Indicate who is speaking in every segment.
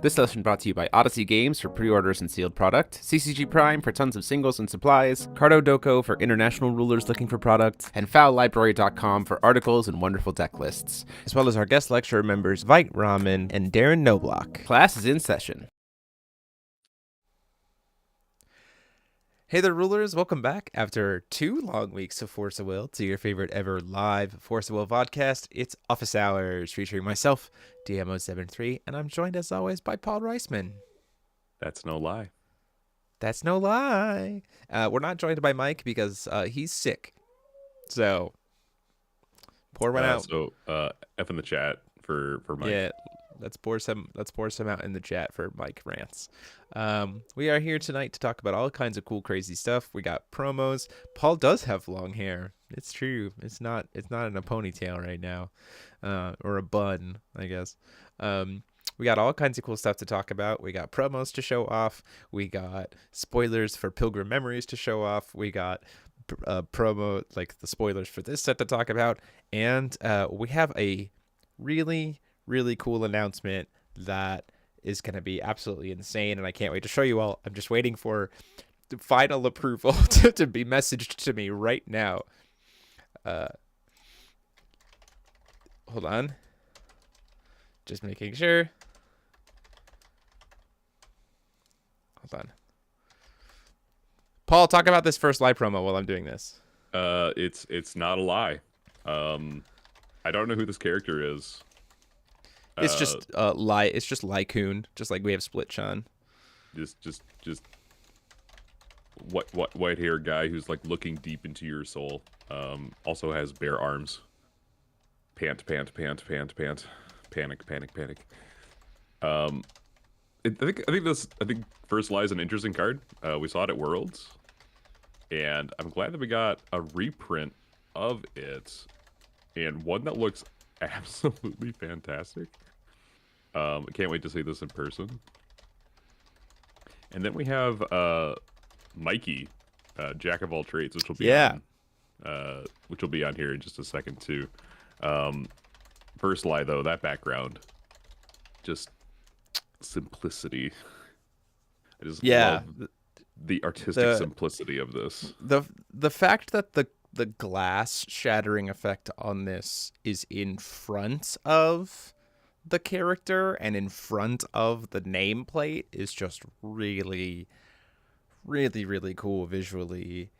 Speaker 1: This session brought to you by Odyssey Games for pre-orders and sealed product, CCG Prime for tons of singles and supplies, Cardo Doko for international rulers looking for product, and fowlibrary.com for articles and wonderful deck lists,
Speaker 2: as well as our guest lecturer members Vite Ramen and Darren Noblock.
Speaker 1: Class is in session.
Speaker 2: Hey there, rulers. Welcome back after 2 long weeks of Force of Will to your favorite ever live Force of Will podcast. It's Office Hours featuring myself, DMO73, and I'm joined as always by Paul Reisman.
Speaker 3: That's no lie.
Speaker 2: That's no lie. We're not joined by Mike because he's sick. So, pour one out.
Speaker 3: So, F in the chat for Mike.
Speaker 2: Yeah, let's pour some out in the chat for Mike rants. We are here tonight to talk about all kinds of cool, crazy stuff. We got promos. Paul does have long hair. It's true. It's not in a ponytail right now, or a bun, I guess. We got all kinds of cool stuff to talk about. We got promos to show off. We got spoilers for Pilgrim Memories to show off. We got promo, like the spoilers for this set to talk about. And we have a really, really cool announcement that is going to be absolutely insane, and I can't wait to show you all. I'm just waiting for the final approval to be messaged to me right now. Hold on. Just making sure. Hold on. Paul, talk about this first live promo while I'm doing this.
Speaker 3: It's not a lie. I don't know who this character is.
Speaker 2: It's just It's just Lycoon, just like we have Split Sean.
Speaker 3: Just what white hair guy who's like looking deep into your soul. Also has bare arms. Pant. Panic. I think First Lie is an interesting card. We saw it at Worlds, and I'm glad that we got a reprint of it, and one that looks absolutely fantastic. I can't wait to see this in person. And then we have Mikey, Jack of all trades, which will be on here in just a second too. First Lie though, that background, just simplicity. I just love the artistic simplicity of this.
Speaker 2: The fact that the glass shattering effect on this is in front of the character and in front of the nameplate is just really, really, really cool visually.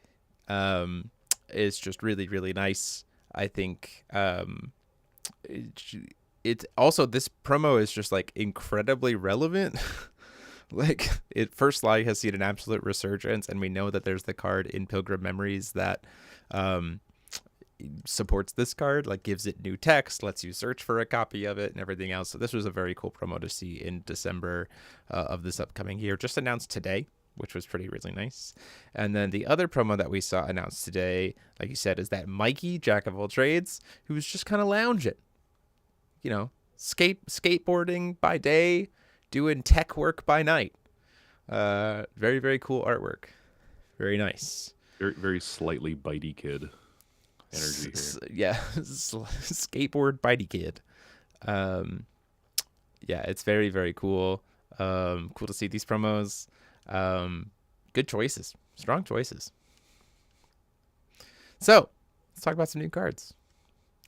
Speaker 2: It's just really, really nice. I think it's also, this promo is just like incredibly relevant. Like, First Lie has seen an absolute resurgence, and we know that there's the card in Pilgrim Memories that supports this card, like gives it new text, lets you search for a copy of it and everything else. So this was a very cool promo to see in December of this upcoming year, just announced today, which was really nice. And then the other promo that we saw announced today, like you said, is that Mikey, Jack of all trades, who was just kind of lounging, skateboarding by day, doing tech work by night. Very, very cool artwork. Very nice.
Speaker 3: Very, very slightly bitey kid energy here.
Speaker 2: Skateboard bitey kid. It's very, very cool. Cool to see these promos. Good choices. Strong choices. So, let's talk about some new cards.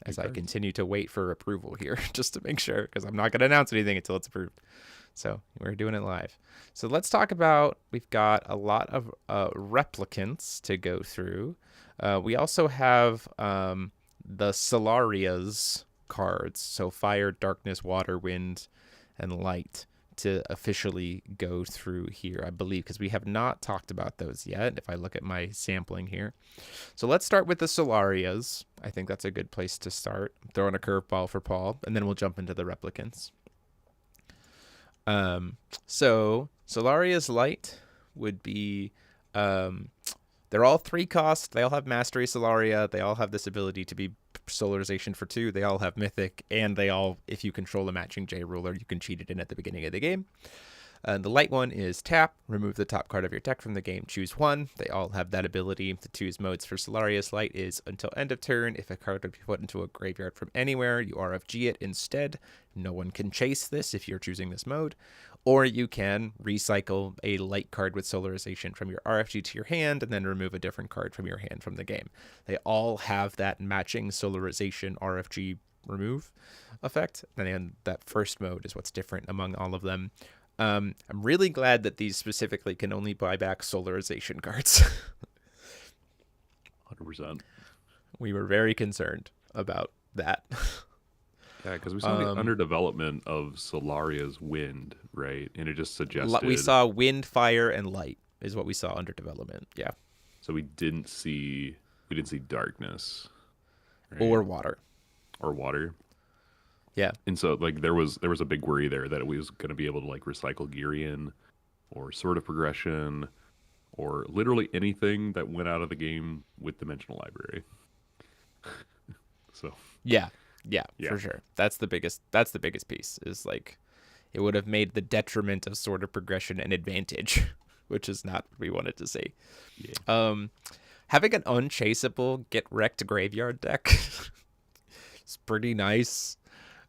Speaker 2: As I continue to wait for approval here, just to make sure, because I'm not going to announce anything until it's approved. So we're doing it live. So let's talk about, we've got a lot of replicants to go through. We also have the Solaria's cards. So fire, darkness, water, wind, and light to officially go through here, I believe, because we have not talked about those yet, if I look at my sampling here. So let's start with the Solarias. I think that's a good place to start. Throwing a curveball for Paul, and then we'll jump into the replicants. So Solaria's Light would be, they're all 3 cost. They all have Mastery Solaria. They all have this ability to be Solarization for 2. They all have Mythic, and they all, if you control a matching J ruler, you can cheat it in at the beginning of the game. The light one is tap, remove the top card of your deck from the game, choose 1. They all have that ability. The choose modes for Solaria's Light is until end of turn. If a card would be put into a graveyard from anywhere, you RFG it instead. No one can chase this if you're choosing this mode. Or you can recycle a light card with Solarization from your RFG to your hand and then remove a different card from your hand from the game. They all have that matching Solarization RFG remove effect. And then that first mode is what's different among all of them. I'm really glad that these specifically can only buy back Solarization cards.
Speaker 3: 100%.
Speaker 2: We were very concerned about that.
Speaker 3: Yeah, because we saw the underdevelopment of Solaria's wind, right? And it just suggested
Speaker 2: We saw wind, fire, and light is what we saw under development. Yeah.
Speaker 3: So we didn't see darkness, right?
Speaker 2: Or water.
Speaker 3: Or water.
Speaker 2: Yeah.
Speaker 3: And so like there was a big worry there that it was going to be able to like recycle Girion or Sword of Progression or literally anything that went out of the game with Dimensional Library. So
Speaker 2: yeah, for sure. That's the biggest piece is like it would have made the detriment of Sword of Progression an advantage, which is not what we wanted to see.
Speaker 3: Yeah.
Speaker 2: Having an unchaseable get wrecked graveyard deck is pretty nice.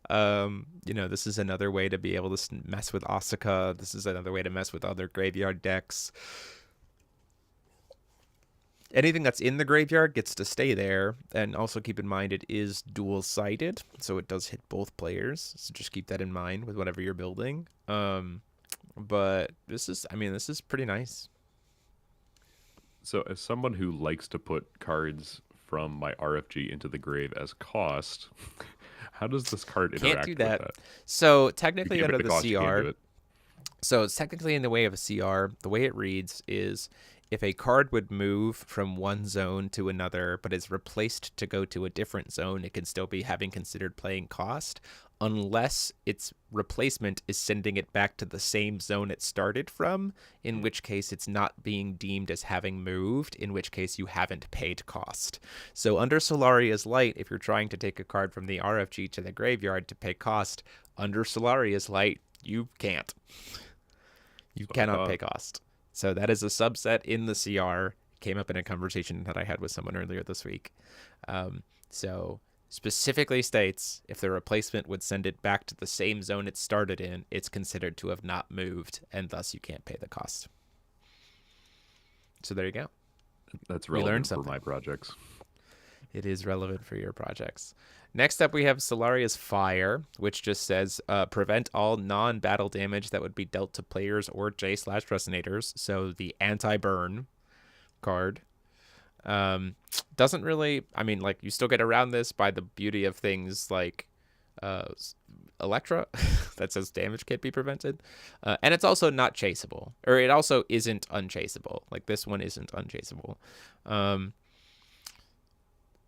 Speaker 2: This is another way to be able to mess with Asuka. This is another way to mess with other graveyard decks. Anything that's in the graveyard gets to stay there. And also keep in mind it is dual-sided, so it does hit both players. So just keep that in mind with whatever you're building. But this is pretty nice.
Speaker 3: So as someone who likes to put cards from my RFG into the grave as cost, how does this card interact
Speaker 2: Can't do that.
Speaker 3: with that?
Speaker 2: So technically under the
Speaker 3: cost, you can't do
Speaker 2: CR,
Speaker 3: it.
Speaker 2: so it's technically in the way of a CR. The way it reads is if a card would move from one zone to another, but is replaced to go to a different zone, it can still be having considered playing cost, unless its replacement is sending it back to the same zone it started from, in which case it's not being deemed as having moved, in which case you haven't paid cost. So under Solaria's Light, if you're trying to take a card from the RFG to the graveyard to pay cost, under Solaria's Light, you can't. You cannot pay cost. So that is a subset in the CR. Came up in a conversation that I had with someone earlier this week. So specifically states if the replacement would send it back to the same zone it started in, it's considered to have not moved, and thus you can't pay the cost. So there you go.
Speaker 3: That's
Speaker 2: We learned
Speaker 3: relevant for
Speaker 2: something.
Speaker 3: my projects.
Speaker 2: It is relevant for your projects. Next up, we have Solaria's Fire, which just says prevent all non-battle damage that would be dealt to players or J/Resonators. So the anti-burn card. Doesn't really, you still get around this by the beauty of things like Electra that says damage can't be prevented. And it's also not chaseable, or it also isn't unchaseable. Like this one isn't unchaseable.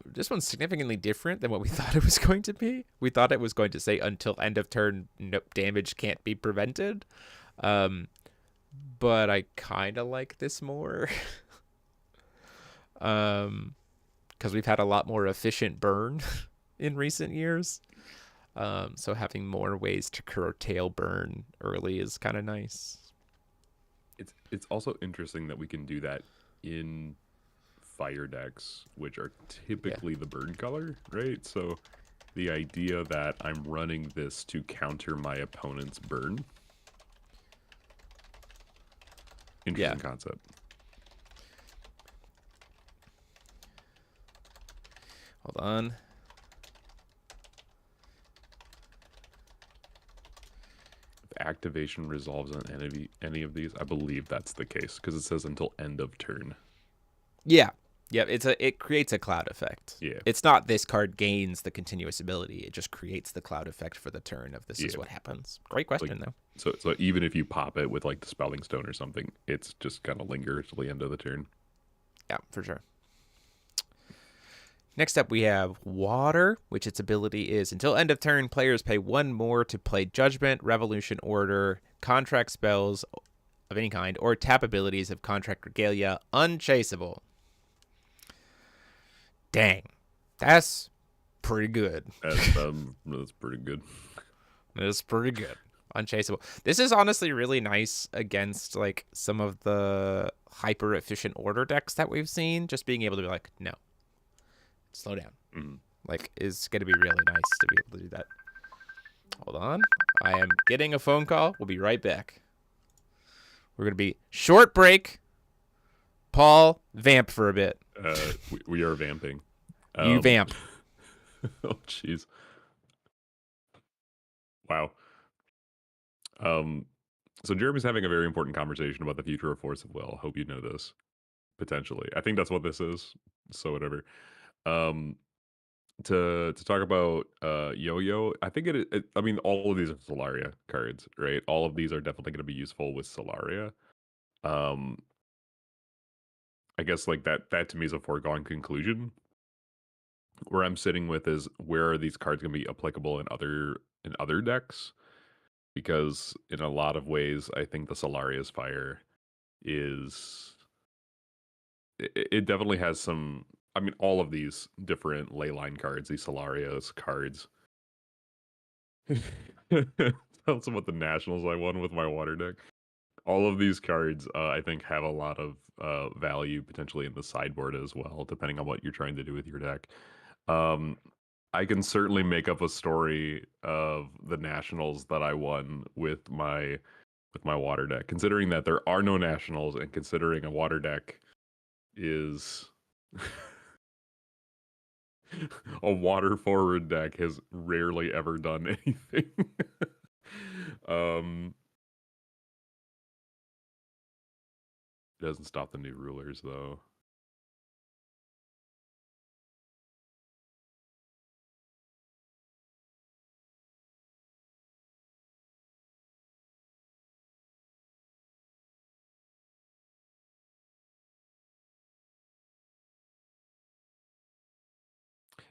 Speaker 2: This one's significantly different than what we thought it was going to be. We thought it was going to say until end of turn, no damage can't be prevented. But I kind of like this more. Because we've had a lot more efficient burn in recent years. So having more ways to curtail burn early is kind of nice.
Speaker 3: It's also interesting that we can do that in fire decks, which are typically the burn color, right? So the idea that I'm running this to counter my opponent's burn. Interesting concept.
Speaker 2: Hold on.
Speaker 3: If activation resolves on any of these, I believe that's the case because it says until end of turn.
Speaker 2: Yeah. It creates a cloud effect.
Speaker 3: Yeah.
Speaker 2: It's not this card gains the continuous ability. It just creates the cloud effect for the turn of this is what happens. Great question, though.
Speaker 3: So even if you pop it with like the Spelling Stone or something, it's just gonna linger till the end of the turn.
Speaker 2: Yeah, for sure. Next up, we have Water, which its ability is until end of turn, players pay one more to play Judgment, Revolution Order, Contract spells of any kind, or tap abilities of Contract Regalia, unchaseable. Dang, that's pretty good.
Speaker 3: That's pretty good.
Speaker 2: That's pretty good. Unchaseable. This is honestly really nice against like some of the hyper efficient order decks that we've seen. Just being able to be like, no, slow down.
Speaker 3: Mm-hmm.
Speaker 2: Like is going to be really nice to be able to do that. Hold on. I am getting a phone call. We'll be right back. We're going to be short break. Paul, vamp for a bit.
Speaker 3: We are vamping.
Speaker 2: You vamp.
Speaker 3: Oh, jeez. Wow. So Jeremy's having a very important conversation about the future of Force of Will. Hope you know this. Potentially. I think that's what this is. So whatever. Um, to talk about Yo-Yo, I think I mean, all of these are Solaria cards, right? All of these are definitely going to be useful with Solaria. Um, I guess like that to me is a foregone conclusion. Where I'm sitting with is where are these cards going to be applicable in other decks? Because in a lot of ways, I think the Solaria's Fire is it definitely has some. I mean, all of these different leyline cards, these Solaria's cards. Tell some about the nationals I won with my water deck. All of these cards, I think, have a lot of value potentially in the sideboard as well, depending on what you're trying to do with your deck. Um, I can certainly make up a story of the nationals that I won with my water deck, considering that there are no nationals and considering a water deck is a water forward deck has rarely ever done anything. um doesn't stop the new rulers though.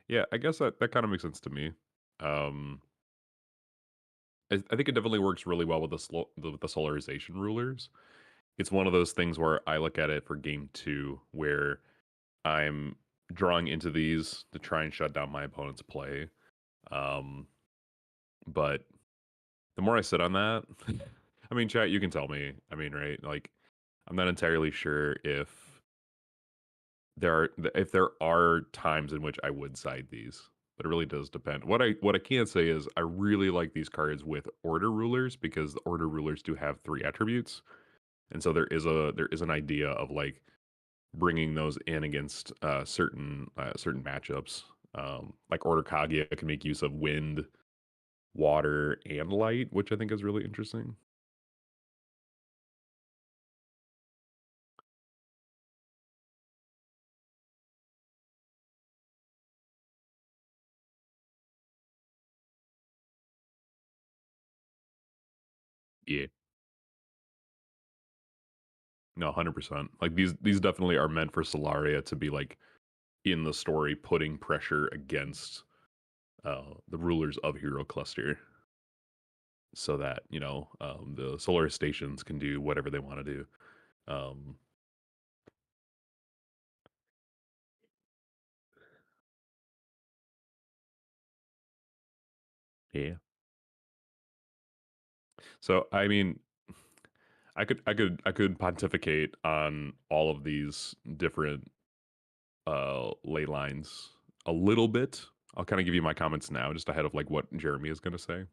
Speaker 3: Yeah, I guess that kind of makes sense to me. um I think it definitely works really well with with the solarization rulers. It's one of those things where I look at it for game 2 where I'm drawing into these to try and shut down my opponent's play. Um, but the more I sit on that, I mean, chat, you can tell me. I mean, right? Like, I'm not entirely sure if there are times in which I would side these, but it really does depend. What I can say is I really like these cards with order rulers because the order rulers do have 3 attributes, and so there is an idea of like bringing those in against certain matchups. Like Order Kaguya can make use of wind, water, and light, which I think is really interesting. Yeah, no, 100%. Like these definitely are meant for Solaria to be like in the story, putting pressure against the rulers of Hero Cluster, so that the Solar Stations can do whatever they want to do. Um, yeah. So I mean, I could pontificate on all of these different ley lines a little bit. I'll kind of give you my comments now, just ahead of like what Jeremy is going to say.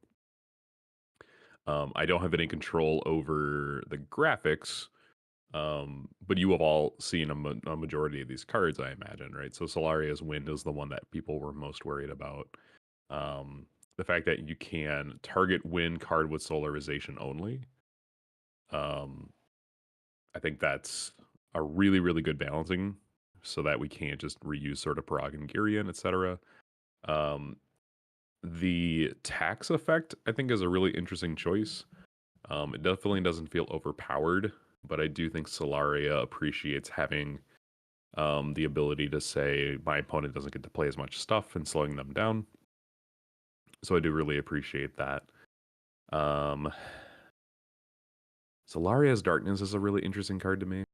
Speaker 3: I don't have any control over the graphics, but you have all seen a majority of these cards, I imagine, right? So Solaria's Wind is the one that people were most worried about. Um, the fact that you can target Wind card with Solarization only. Um, I think that's a really, really good balancing so that we can't just reuse sort of Parag and Girion, etc. Um, the tax effect, I think, is a really interesting choice. It definitely doesn't feel overpowered, but I do think Solaria appreciates having the ability to say my opponent doesn't get to play as much stuff and slowing them down. So I do really appreciate that. Um, Solaria's Darkness is a really interesting card to me.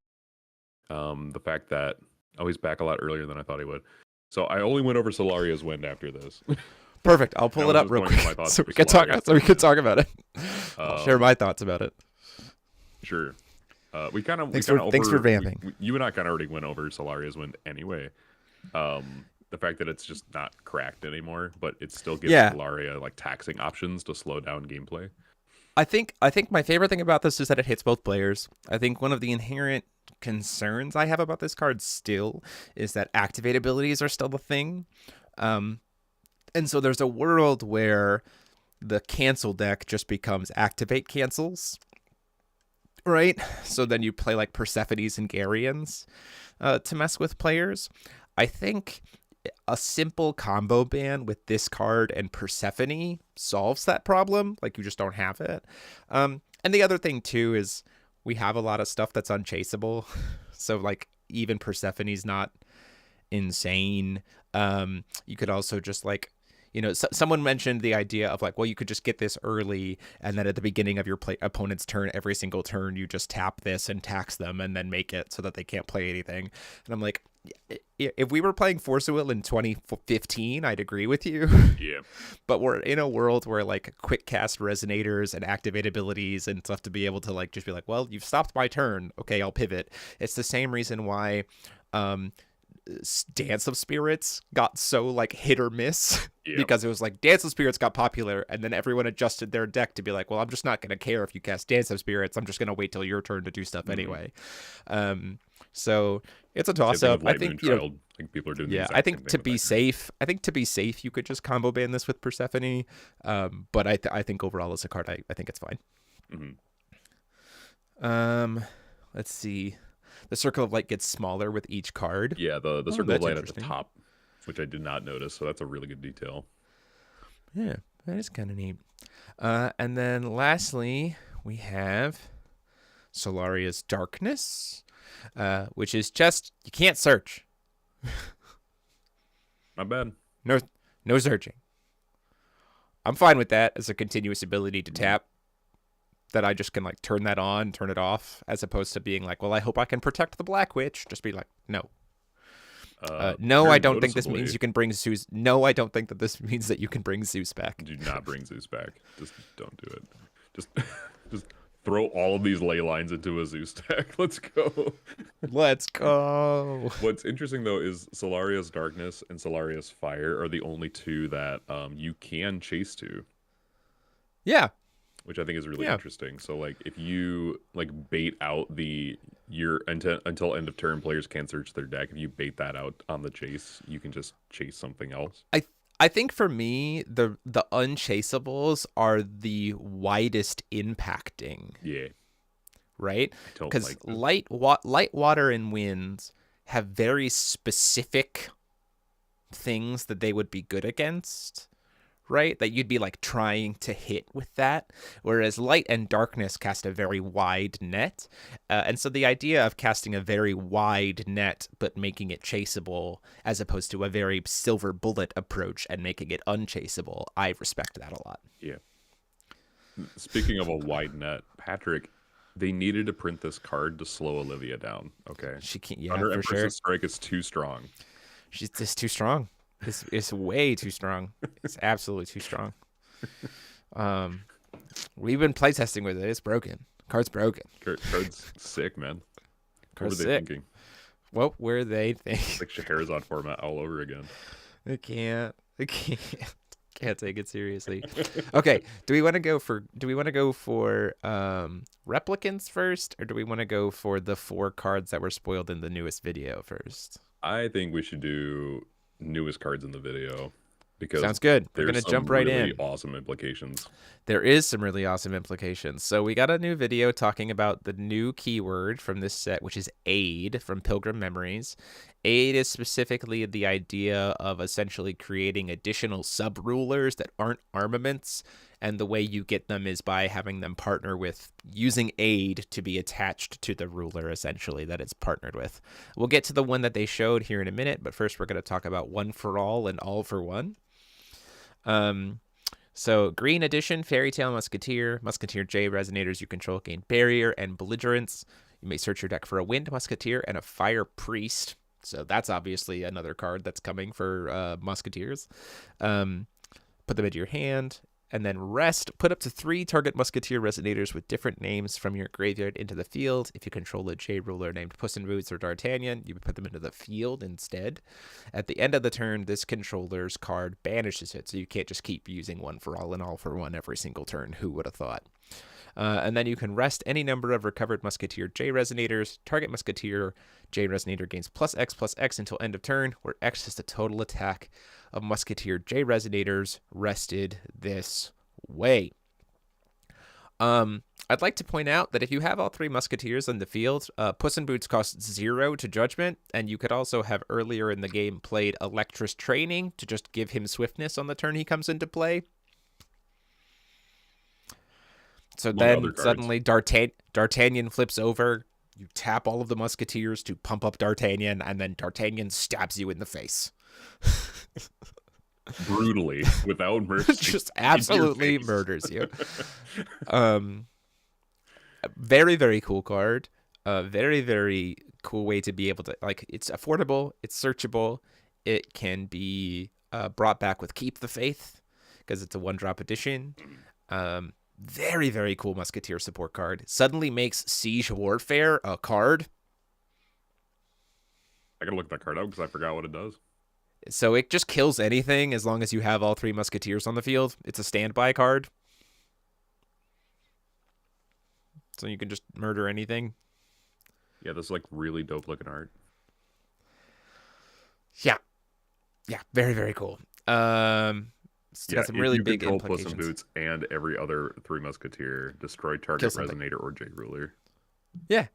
Speaker 3: The fact that he's back a lot earlier than I thought he would. So I only went over Solaria's Wind after this.
Speaker 2: Perfect. I'll pull it up real quick so we can talk about it. I'll share my thoughts about it.
Speaker 3: Sure. We kind of
Speaker 2: thanks for vamping.
Speaker 3: You and I kind of already went over Solaria's Wind anyway. The fact that it's just not cracked anymore, but it still gives
Speaker 2: Yeah.
Speaker 3: Stellaria like taxing options to slow down gameplay.
Speaker 2: I think my favorite thing about this is that it hits both players. I think one of the inherent concerns I have about this card still is that activate abilities are still the thing. And so there's a world where the cancel deck just becomes activate cancels, right? So then you play like Persephones and Garians to mess with players. I think a simple combo ban with this card and Persephone solves that problem. Like, you just don't have it. And the other thing too is we have a lot of stuff that's unchaseable. So like even Persephone's not insane. You could also just like, someone mentioned the idea of like, well, you could just get this early, and then at the beginning of your opponent's turn, every single turn, you just tap this and tax them, and then make it so that they can't play anything. And I'm like, if we were playing Force of Will in 2015, I'd agree with you.
Speaker 3: Yeah.
Speaker 2: But we're in a world where like quick cast resonators and activate abilities and stuff to be able to like just be like, well, you've stopped my turn. Okay, I'll pivot. It's the same reason why Dance of Spirits got so like hit or miss.
Speaker 3: Yep.
Speaker 2: Because it was like Dance of Spirits got popular, and then everyone adjusted their deck to be like, well, I'm just not going to care if you cast Dance of Spirits. I'm just going to wait till your turn to do stuff anyway. So it's a toss up. I think
Speaker 3: I think people are doing.
Speaker 2: Yeah, I think to be safe, you could just combo ban this with Persephone. But I think overall as a card, I think it's fine. Let's see. The Circle of Light gets smaller with each card.
Speaker 3: Yeah, the Circle of Light at the top, which I did not notice, so that's a really good detail.
Speaker 2: Yeah, that is kind of neat. And then lastly, we have Solaria's Darkness, which is just, you can't search.
Speaker 3: Not bad.
Speaker 2: No searching. I'm fine with that as a continuous ability to tap. That I just can like turn that on, turn it off, as opposed to being like, well, I hope I can protect the Black Witch. Just be like, no. No, I don't think this means you can bring Zeus. No, I don't think that this means that you can bring Zeus back.
Speaker 3: Do not bring Zeus back. Just don't do it. Just throw all of these ley lines into a Zeus deck. Let's go.
Speaker 2: Let's go.
Speaker 3: What's interesting though is Solaria's Darkness and Solaria's Fire are the only two that you can chase to.
Speaker 2: Yeah.
Speaker 3: Which I think is really interesting. So like if you like bait out until end of turn, players can't search their deck. If you bait that out on the chase, you can just chase something else.
Speaker 2: I think for me, the unchaseables are the widest impacting.
Speaker 3: Yeah.
Speaker 2: Right? Because
Speaker 3: like
Speaker 2: light, water, and winds have very specific things that they would be good against. Right? That you'd be like trying to hit with that. Whereas light and darkness cast a very wide net. And so the idea of casting a very wide net but making it chaseable as opposed to a very silver bullet approach and making it unchaseable, I respect that a lot.
Speaker 3: Yeah. Speaking of a wide net, Patrick, they needed to print this card to slow Olivia down. Okay.
Speaker 2: She can't, yeah,
Speaker 3: Under
Speaker 2: for
Speaker 3: Empress's
Speaker 2: sure.
Speaker 3: Strike is too strong.
Speaker 2: She's just too strong. It's way too strong. It's absolutely too strong. We've been playtesting with it. It's broken. Card's broken.
Speaker 3: Card's sick, man.
Speaker 2: Card's
Speaker 3: what were they
Speaker 2: sick.
Speaker 3: thinking?
Speaker 2: What were they thinking?
Speaker 3: It's like Scheherazade format all over again.
Speaker 2: I can't take it seriously. Okay, do we want to go for replicants first, or do we want to go for the 4 cards that were spoiled in the newest video first?
Speaker 3: I think we should do newest cards in the video because
Speaker 2: sounds good. We're gonna jump right in.
Speaker 3: Awesome implications.
Speaker 2: There is some really awesome implications. So we got a new video talking about the new keyword from this set, which is aid from Pilgrim Memories. Aid is specifically the idea of essentially creating additional sub-rulers that aren't armaments, and the way you get them is by having them partner with using aid to be attached to the ruler, essentially, that it's partnered with. We'll get to the one that they showed here in a minute, but first we're going to talk about One for All and All for One. So green edition, Fairy Tale Musketeer, Musketeer J resonators you control gain barrier and belligerence. You may search your deck for a Wind Musketeer and a Fire Priest. So that's obviously another card that's coming for Musketeers. Put them into your hand. and then rest. Put up to 3 target Musketeer Resonators with different names from your graveyard into the field. If you control a J ruler named Puss in Boots or D'Artagnan, you put them into the field instead. At the end of the turn, this controller's card banishes it, so you can't just keep using one for all and all for one every single turn. Who would have thought? And then you can rest any number of recovered Musketeer J Resonators. Target Musketeer J Resonator gains +X until end of turn, where X is the total attack of Musketeer J Resonators rested this way. I'd like to point out that if you have all 3 Musketeers in the field, Puss in Boots costs 0 to Judgment, and you could also have earlier in the game played Electrus Training to just give him swiftness on the turn he comes into play. So then suddenly D'Artagnan flips over, you tap all of the Musketeers to pump up D'Artagnan, and then D'Artagnan stabs you in the face.
Speaker 3: Brutally, without mercy.
Speaker 2: Just absolutely murders you. Very, very cool card. Very, very cool way to be able to, like, it's affordable, it's searchable, it can be brought back with Keep the Faith, because it's a 1-drop edition. Very, very cool Musketeer support card. Suddenly makes Siege Warfare a card.
Speaker 3: I gotta look that card up because I forgot what it does.
Speaker 2: So it just kills anything as long as you have all 3 Musketeers on the field. It's a standby card. So you can just murder anything.
Speaker 3: Yeah, this is like really dope looking art.
Speaker 2: Yeah. Yeah, very, very cool. It's got some really big implications.
Speaker 3: Puss in Boots and every other 3 Musketeer, destroy target Resonator or J Ruler.
Speaker 2: Yeah.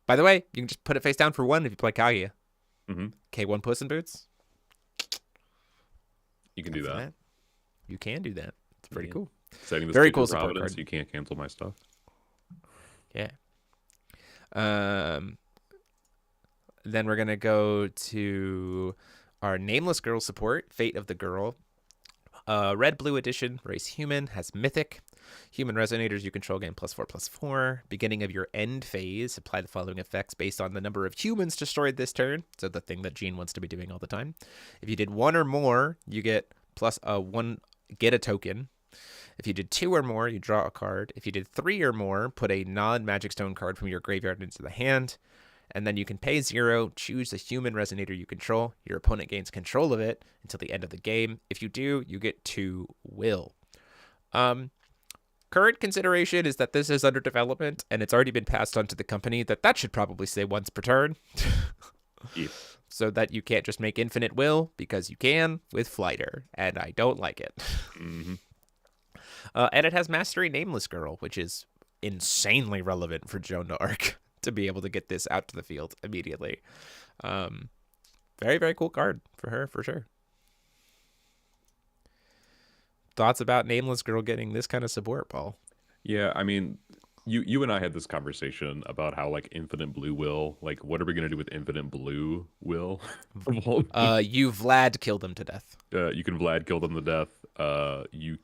Speaker 2: By the way, you can just put it face down for 1 if you play Kaguya. K1 Puss in Boots.
Speaker 3: You can do that.
Speaker 2: You can do that. It's pretty cool.
Speaker 3: Setting this
Speaker 2: very cool support
Speaker 3: Providence,
Speaker 2: card.
Speaker 3: you can't cancel my stuff.
Speaker 2: Yeah. Then we're gonna go to our Nameless Girl support, Fate of the Girl. Red-Blue edition, race human, has Mythic. Human Resonators you control gain +4/+4. Beginning of your end phase, apply the following effects based on the number of humans destroyed this turn. So the thing that Gene wants to be doing all the time. If you did 1 or more, you get +1, get a token. If you did 2 or more, you draw a card. If you did 3 or more, put a non-Magic Stone card from your graveyard into the hand. And then you can pay 0, choose the human resonator you control. Your opponent gains control of it until the end of the game. If you do, you get 2 will. Current consideration is that this is under development, and it's already been passed on to the company that should probably say once per turn.
Speaker 3: Yeah.
Speaker 2: So that you can't just make infinite will, because you can with Flighter, and I don't like it. And it has Mastery Nameless Girl, which is insanely relevant for Joan d'Arc to be able to get this out to the field immediately. Very, very cool card for her, for sure. Thoughts about Nameless Girl getting this kind of support, Paul?
Speaker 3: Yeah, I mean, you and I had this conversation about how, like, Infinite Blue Will, like, what are we going to do with Infinite Blue Will?
Speaker 2: You Vlad kill them to death.
Speaker 3: You can Vlad kill them to death. We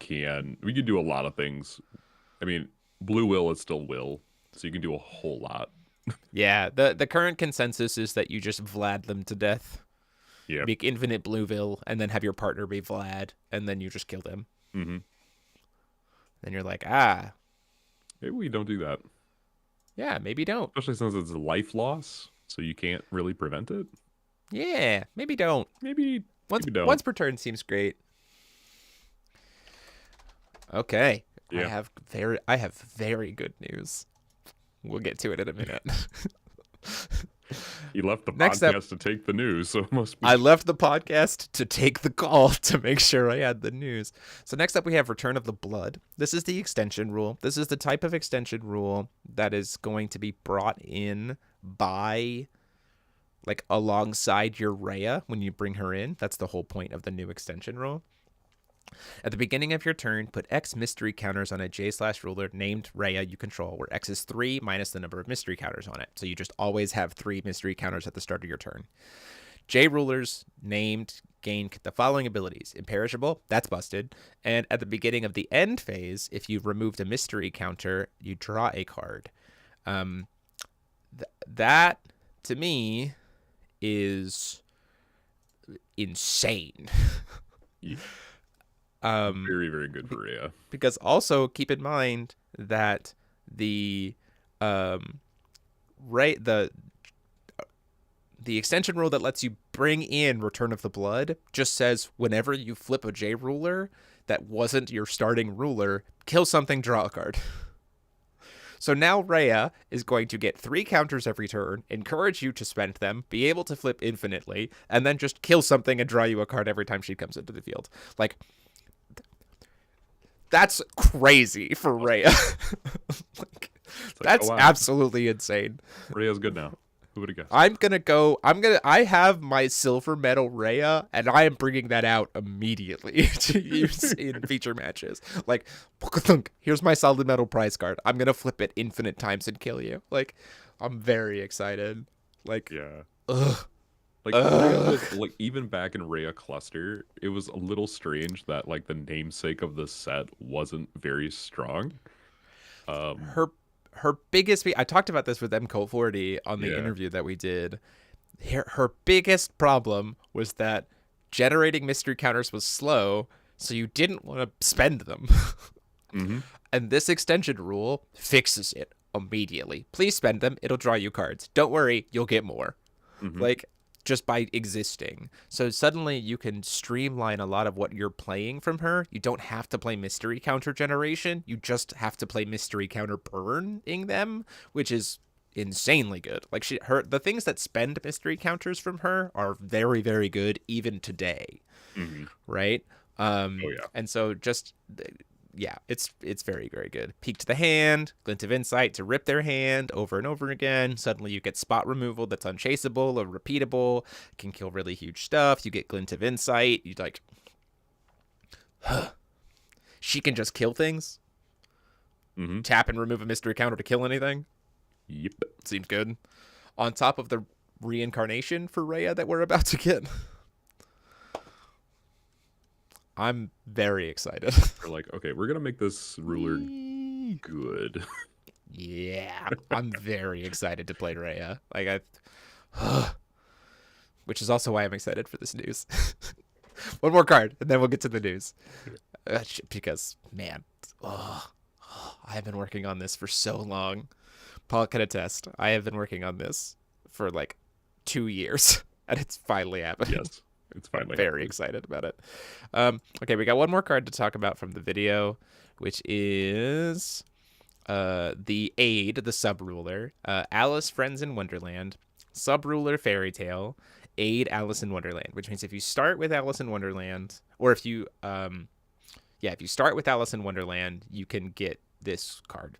Speaker 3: can do a lot of things. I mean, Blue Will is still Will, so you can do a whole lot.
Speaker 2: Yeah, the current consensus is that you just Vlad them to death.
Speaker 3: Yeah.
Speaker 2: Make Infinite Blueville, and then have your partner be Vlad, and then you just kill them. Then you're like,
Speaker 3: maybe we don't do that.
Speaker 2: Yeah, maybe don't.
Speaker 3: Especially since it's a life loss, so you can't really prevent it.
Speaker 2: Yeah, maybe don't.
Speaker 3: Maybe don't.
Speaker 2: Once per turn seems great. Okay.
Speaker 3: Yeah.
Speaker 2: I have very good news. We'll get to it in a minute.
Speaker 3: You left the
Speaker 2: Next
Speaker 3: podcast to take the news, so it must be.
Speaker 2: I left the podcast to take the call to make sure I had the news. So next up we have Return of the Blood. This is the extension rule. This is the type of extension rule that is going to be brought in by, like, alongside your Rhea when you bring her in. That's the whole point of the new extension rule. At the beginning of your turn, put X mystery counters on a J/ruler named Rhea you control, where X is 3 minus the number of mystery counters on it. So you just always have 3 mystery counters at the start of your turn. J rulers named gain the following abilities: Imperishable, that's busted. And at the beginning of the end phase, if you've removed a mystery counter, you draw a card. That, to me, is insane.
Speaker 3: Yeah. Very, very good for Rhea.
Speaker 2: Because also keep in mind that the right the extension rule that lets you bring in Return of the Blood just says whenever you flip a J ruler that wasn't your starting ruler, kill something, draw a card. So now Rhea is going to get 3 counters every turn, encourage you to spend them, be able to flip infinitely, and then just kill something and draw you a card every time she comes into the field. Like, that's crazy for Rhea. Like, that's
Speaker 3: wow.
Speaker 2: absolutely insane.
Speaker 3: Rhea's good now. Who would have guessed?
Speaker 2: I have my silver medal Rhea, and I am bringing that out immediately to use in feature matches. Like, here's my solid medal prize card. I'm going to flip it infinite times and kill you. Like, I'm very excited. Like,
Speaker 3: Yeah.
Speaker 2: ugh.
Speaker 3: Like even back in Rhea Cluster, it was a little strange that like the namesake of the set wasn't very strong.
Speaker 2: Her biggest, I talked about this with M-Cole40 on the interview that we did. Her biggest problem was that generating mystery counters was slow, so you didn't want to spend them.
Speaker 3: Mm-hmm.
Speaker 2: And this extension rule fixes it immediately. Please spend them. It'll draw you cards. Don't worry, you'll get more.
Speaker 3: Mm-hmm.
Speaker 2: Like, just by existing. So suddenly you can streamline a lot of what you're playing from her. You don't have to play mystery counter generation. You just have to play mystery counter burning them, which is insanely good. Like the things that spend mystery counters from her are very, very good even today.
Speaker 3: Mm-hmm.
Speaker 2: Right? And so just it's very, very good. Peek to the hand, glint of insight to rip their hand over and over again. Suddenly you get spot removal that's unchaseable or repeatable, can kill really huge stuff. You get glint of insight. You like, she can just kill things.
Speaker 3: Mm-hmm.
Speaker 2: Tap and remove a mystery counter to kill anything.
Speaker 3: Yep.
Speaker 2: Seems good. On top of the reincarnation for Rhea that we're about to get. I'm very excited.
Speaker 3: We're like, okay, we're gonna make this ruler good.
Speaker 2: Yeah, I'm very excited to play Rhea. Like which is also why I'm excited for this news. One more card, and then we'll get to the news. Because man, I have been working on this for so long. Paul can attest. I have been working on this for like 2 years, and it's finally happening.
Speaker 3: Yes. It's finally
Speaker 2: very excited about it. Okay, we got one more card to talk about from the video, which is the Aid, the sub-ruler. Alice, Friends in Wonderland. Sub-ruler, Fairy Tale. Aid, Alice in Wonderland. Which means if you start with Alice in Wonderland, or if you start with Alice in Wonderland, you can get this card.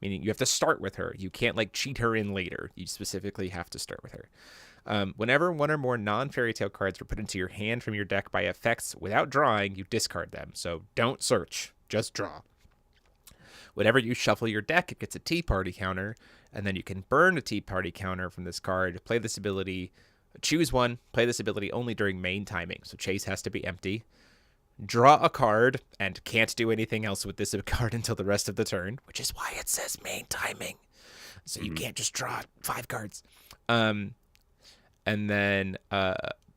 Speaker 2: Meaning you have to start with her. You can't like cheat her in later. You specifically have to start with her. Whenever one or more non-fairy tale cards are put into your hand from your deck by effects without drawing, you discard them. So don't search, just draw. Whenever you shuffle your deck, it gets a Tea Party counter, and then you can burn a Tea Party counter from this card, play this ability, choose one, play this ability only during main timing. So Chase has to be empty. Draw a card, and can't do anything else with this card until the rest of the turn, which is why it says main timing. So you can't just draw 5 cards. And then,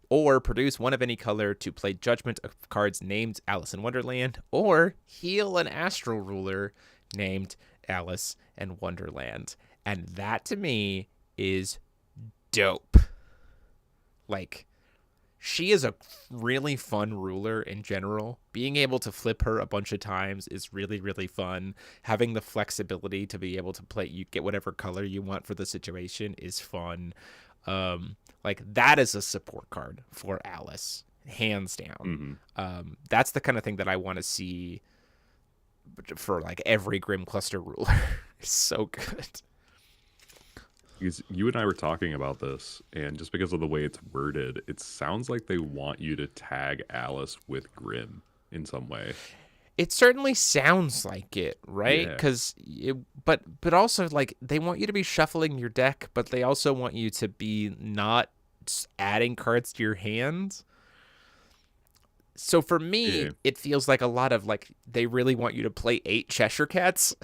Speaker 2: or produce one of any color to play Judgment of cards named Alice in Wonderland, or heal an Astral Ruler named Alice in Wonderland. And that, to me, is dope. Like, she is a really fun ruler in general. Being able to flip her a bunch of times is really, really fun. Having the flexibility to be able to play, you get whatever color you want for the situation is fun. Like that is a support card for Alice, hands down. That's the kind of thing that I want to see for like every Grim Cluster ruler. It's so good.
Speaker 3: Because you and I were talking about this, and just because of the way it's worded, it sounds like they want you to tag Alice with Grim in some way.
Speaker 2: It certainly sounds like it, right? Because, but also like they want you to be shuffling your deck, but they also want you to be not adding cards to your hand. So for me, it feels like a lot of like they really want you to play 8 Cheshire Cats,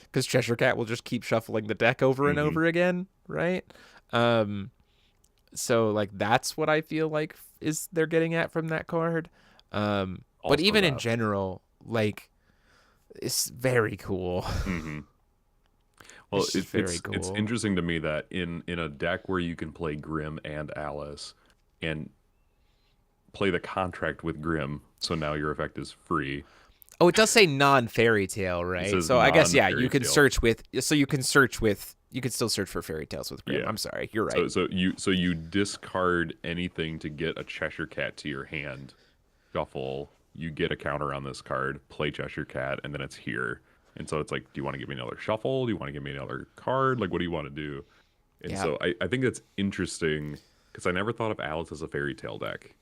Speaker 2: because Cheshire Cat will just keep shuffling the deck over and over again, right? So like that's what I feel like is they're getting at from that card. But
Speaker 3: Also
Speaker 2: even in
Speaker 3: that.
Speaker 2: general, like, it's very cool.
Speaker 3: Well,
Speaker 2: It's just very
Speaker 3: it's
Speaker 2: cool.
Speaker 3: interesting to me that in a deck where you can play Grim and Alice and play the contract with Grim, so now your effect is free.
Speaker 2: Oh, it does say non-fairy tale,
Speaker 3: It
Speaker 2: right?
Speaker 3: says
Speaker 2: So I guess, yeah,
Speaker 3: non-fairy
Speaker 2: you can
Speaker 3: tale.
Speaker 2: search with. So you can search with. You can still search for fairy tales with Grim.
Speaker 3: Yeah.
Speaker 2: I'm sorry, you're
Speaker 3: So
Speaker 2: right.
Speaker 3: so you discard anything to get a Cheshire Cat to your hand. Shuffle. You get a counter on this card. Play Cheshire Cat, and then it's here. And so it's like, do you want to give me another shuffle? Do you want to give me another card? Like, what do you want to do? And
Speaker 2: Yeah.
Speaker 3: so I think that's interesting because I never thought of Alice as a fairy tale deck.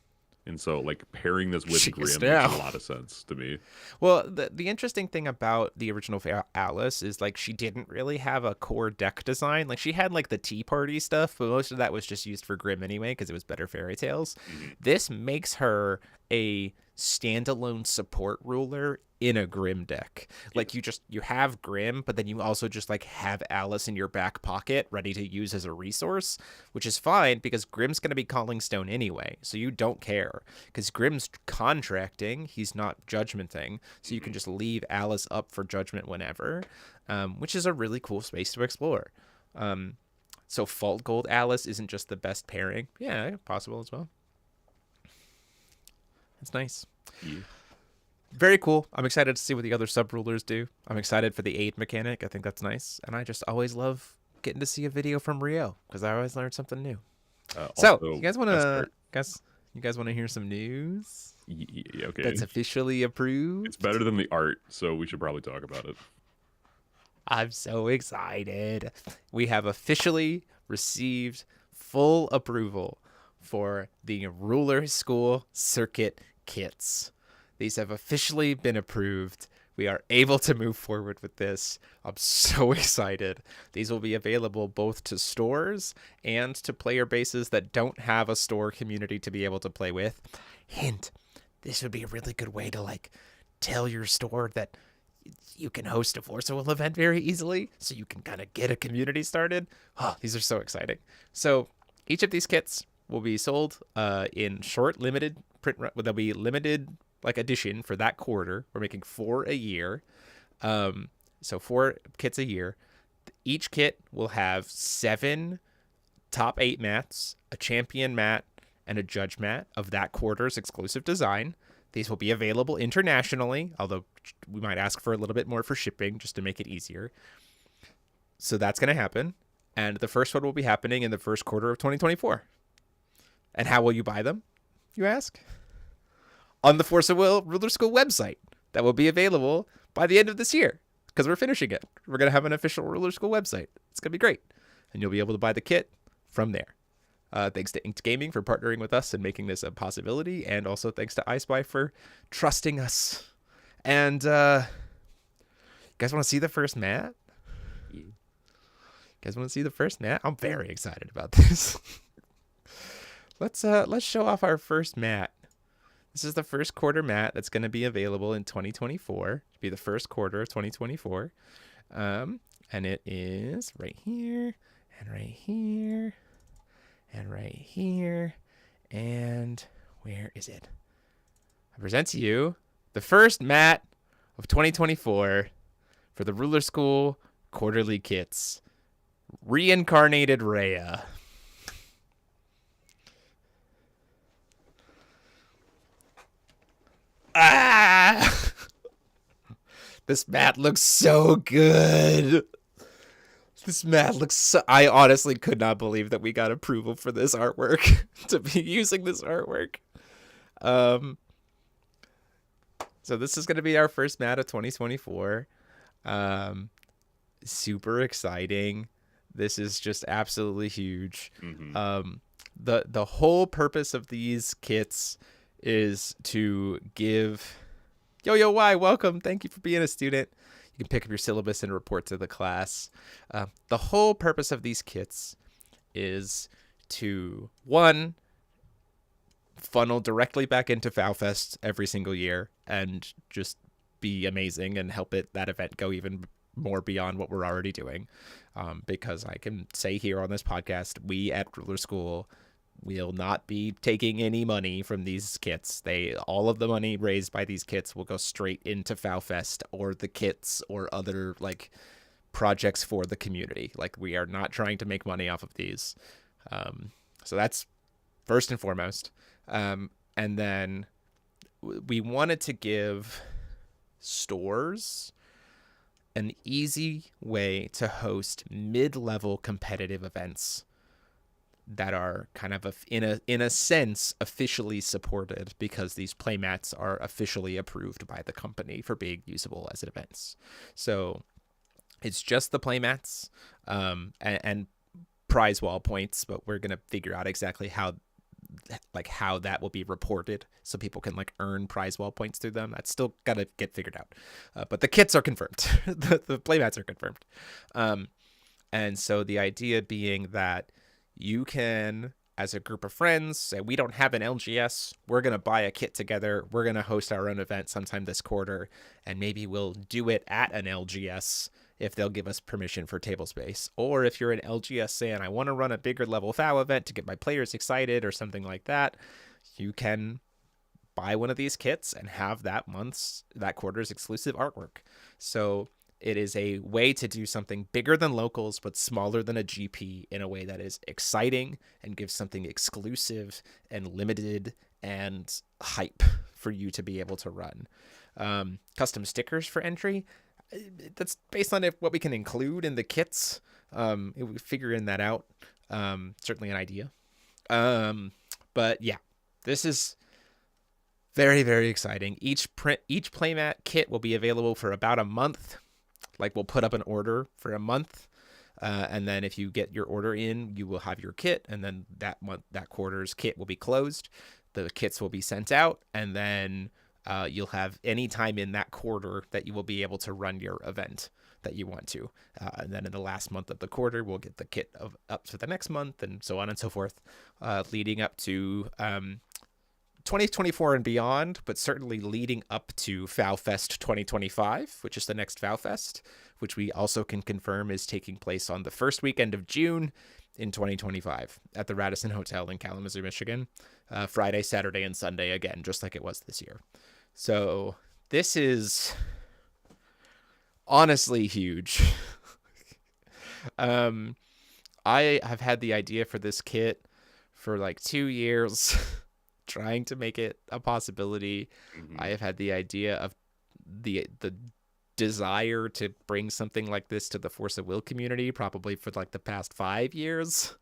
Speaker 3: And so like pairing this with
Speaker 2: She
Speaker 3: Grim
Speaker 2: is
Speaker 3: makes
Speaker 2: now.
Speaker 3: a lot of sense to me.
Speaker 2: Well, the interesting thing about the original Alice is like she didn't really have a core deck design. Like she had like the Tea Party stuff, but most of that was just used for Grimm anyway because it was better fairy tales. This makes her a standalone support ruler in a Grimm deck. Like you have Grimm, but then you also just like have Alice in your back pocket ready to use as a resource, which is fine because Grimm's going to be calling stone anyway, so you don't care because Grimm's contracting, he's not judgmenting, so you can just leave Alice up for judgment whenever, which is a really cool space to explore. So Fault Gold Alice isn't just the best pairing. Yeah, possible as well. It's nice.
Speaker 3: Yeah.
Speaker 2: Very cool. I'm excited to see what the other sub rulers do. I'm excited for the aid mechanic. I think that's nice. And I just always love getting to see a video from Rio because I always learn something new. So,
Speaker 3: Also,
Speaker 2: you guys want
Speaker 3: best
Speaker 2: to
Speaker 3: part-
Speaker 2: you guys want to hear some news
Speaker 3: okay.
Speaker 2: that's officially approved?
Speaker 3: It's better than the art, so we should probably talk about it.
Speaker 2: I'm so excited. We have officially received full approval for the Ruler School Circuit kits. These have officially been approved. We are able to move forward with this. I'm so excited. These will be available both to stores and to player bases that don't have a store community to be able to play with. Hint, this would be a really good way to like tell your store that you can host a Force Will event very easily, so you can kind of get a community started. Oh, these are so exciting. So each of these kits will be sold in short, limited print. They'll be limited like edition for that quarter. We're making 4 a year, so 4 kits a year. Each kit will have 7 top 8 mats, a champion mat, and a judge mat of that quarter's exclusive design. These will be available internationally, although we might ask for a little bit more for shipping just to make it easier. So that's going to happen. And the first one will be happening in the first quarter of 2024. And how will you buy them, you ask? On the Force of Will Ruler School website that will be available by the end of this year because we're finishing it. We're going to have an official Ruler School website. It's going to be great. And you'll be able to buy the kit from there. Thanks to Inked Gaming for partnering with us and making this a possibility. And also thanks to iSpy for trusting us. And you guys want to see the first mat? You guys want to see the first mat? I'm very excited about this. Let's show off our first mat. This is the first quarter mat that's going to be available in 2024. It'll be the first quarter of 2024. And it is right here and right here. And right here, and where is it? I present to you the first mat of 2024 for the Ruler School quarterly kits. Reincarnated Rhea. Ah! This mat looks so good. This mat looks so... I honestly could not believe that we got approval for this artwork, to be using this artwork. So this is going to be our first mat of 2024. Super exciting. This is just absolutely huge.
Speaker 3: Mm-hmm.
Speaker 2: The whole purpose of these kits is to give... Yo, why? Welcome. Thank you for being a student. You can pick up your syllabus and report to the class. The whole purpose of these kits is to, 1, funnel directly back into FowFest every single year and just be amazing and help that event go even more beyond what we're already doing. Because I can say here on this podcast, we at Ruler School We'll not be taking any money from these kits. All of the money raised by these kits will go straight into FowFest or the kits or other like projects for the community. Like, we are not trying to make money off of these. So that's first and foremost. And then we wanted to give stores an easy way to host mid-level competitive events that are kind of in a sense officially supported, because these playmats are officially approved by the company for being usable as events. So it's just the playmats and prize wall points, but we're gonna figure out exactly how that will be reported so people can like earn prize wall points through them. That's still gotta get figured out. But the kits are confirmed. the playmats are confirmed. And so the idea being that you can, as a group of friends, say, we don't have an LGS, we're going to buy a kit together, we're going to host our own event sometime this quarter, and maybe we'll do it at an LGS if they'll give us permission for table space. Or if you're an LGS saying, I want to run a bigger level FOW event to get my players excited or something like that, you can buy one of these kits and have that quarter's exclusive artwork. So it is a way to do something bigger than locals, but smaller than a GP in a way that is exciting and gives something exclusive and limited and hype for you to be able to run. Custom stickers for entry. That's based on what we can include in the kits. We're figuring that out. Certainly an idea. But yeah, this is very, very exciting. Each playmat kit will be available for about a month. Like, we'll put up an order for a month, and then if you get your order in, you will have your kit, and then that quarter's kit will be closed. The kits will be sent out, and then you'll have any time in that quarter that you will be able to run your event that you want to. And then in the last month of the quarter, we'll get the kit up to the next month, and so on and so forth, leading up to 2024 and beyond, but certainly leading up to FowFest 2025, which is the next FowFest, which we also can confirm is taking place on the first weekend of June in 2025 at the Radisson Hotel in Kalamazoo, Michigan. Friday, Saturday, and Sunday again, just like it was this year. So this is honestly huge. I have had the idea for this kit for like 2 years. Trying to make it a possibility.
Speaker 3: Mm-hmm.
Speaker 2: I have had the idea of the desire to bring something like this to the Force of Will community probably for like the past 5 years,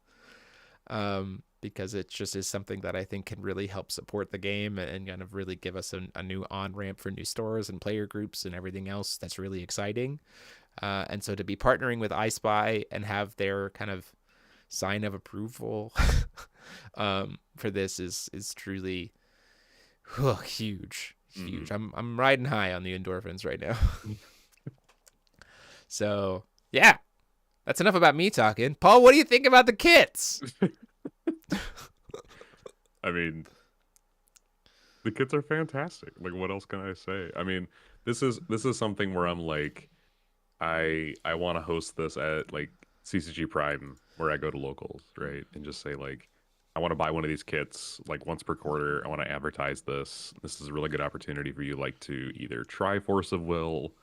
Speaker 2: because it just is something that I think can really help support the game and kind of really give us a new on-ramp for new stores and player groups and everything else that's really exciting. And so to be partnering with iSpy and have their kind of sign of approval for this is truly huge. I'm riding high on the endorphins right now. So yeah, that's enough about me talking. Paul, what do you think about the kits?
Speaker 3: I mean, the kits are fantastic. Like, what else can I say? I mean, this is something where I'm like, I want to host this at like CCG Prime, where I go to locals, right? And just say like, I want to buy one of these kits like once per quarter. I want to advertise this. This is a really good opportunity for you, like, to either try Force of Will,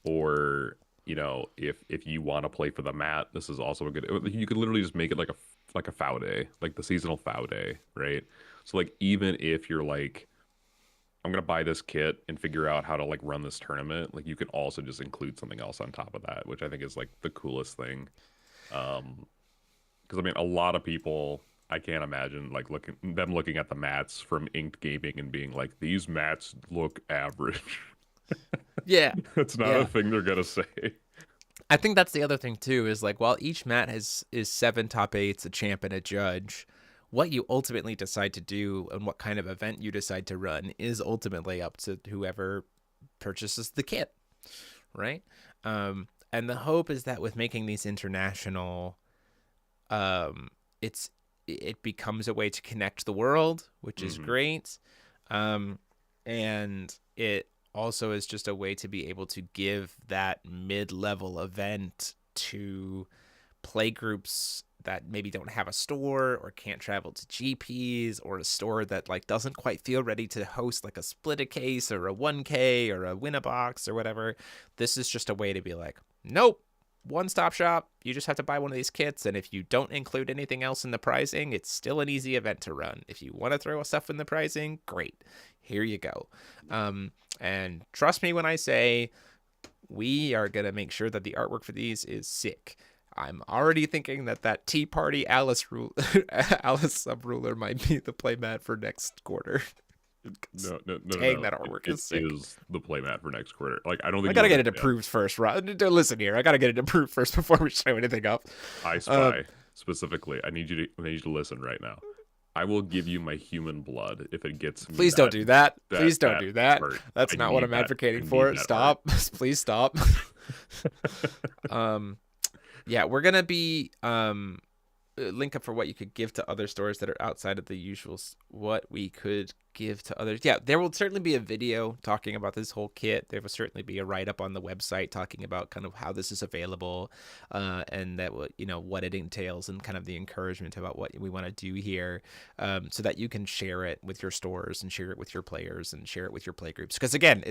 Speaker 3: or, you know, if you want to play for the mat, this is also a good. You could literally just make it like a FOW day, like the seasonal FOW day, right? So like, even if you're like, I'm gonna buy this kit and figure out how to like run this tournament, like, you can also just include something else on top of that, which I think is like the coolest thing. Because I mean, a lot of people, I can't imagine like looking at the mats from Inked Gaming and being like, these mats look average.
Speaker 2: Yeah,
Speaker 3: That's not a thing they're gonna say.
Speaker 2: I think that's the other thing too, is like, while each mat is 7 top 8s, a champ, and a judge, what you ultimately decide to do and what kind of event you decide to run is ultimately up to whoever purchases the kit, right? And the hope is that with making these international, it becomes a way to connect the world, which is great. And it also is just a way to be able to give that mid-level event to play groups that maybe don't have a store or can't travel to GPs, or a store that like doesn't quite feel ready to host like a split a case or a 1K or a win a box or whatever. This is just a way to be like, nope, one-stop shop. You just have to buy one of these kits, and if you don't include anything else in the pricing, it's still an easy event to run. If you want to throw stuff in the pricing, great, here you go. And trust me when I say we are gonna make sure that the artwork for these is sick. I'm already thinking that Tea Party Alice Subruler might be the playmat for next quarter.
Speaker 3: No.
Speaker 2: That artwork is sick.
Speaker 3: It is the playmat for next quarter. Like, I don't think
Speaker 2: I gotta get it approved first, Rob. Listen here, I gotta get it approved first before we show anything up.
Speaker 3: I Spy specifically. I need you to listen right now. I will give you my human blood if it gets me.
Speaker 2: Please don't do that. Please don't do that.
Speaker 3: art.
Speaker 2: That's not what I'm advocating for. Stop. Please stop. Yeah, we're gonna be link up for what you could give to other stores that are outside of the usual. What we could give to others. Yeah, there will certainly be a video talking about this whole kit. There will certainly be a write-up on the website talking about kind of how this is available, and that what it entails, and kind of the encouragement about what we want to do here, so that you can share it with your stores and share it with your players and share it with your play groups. Because again,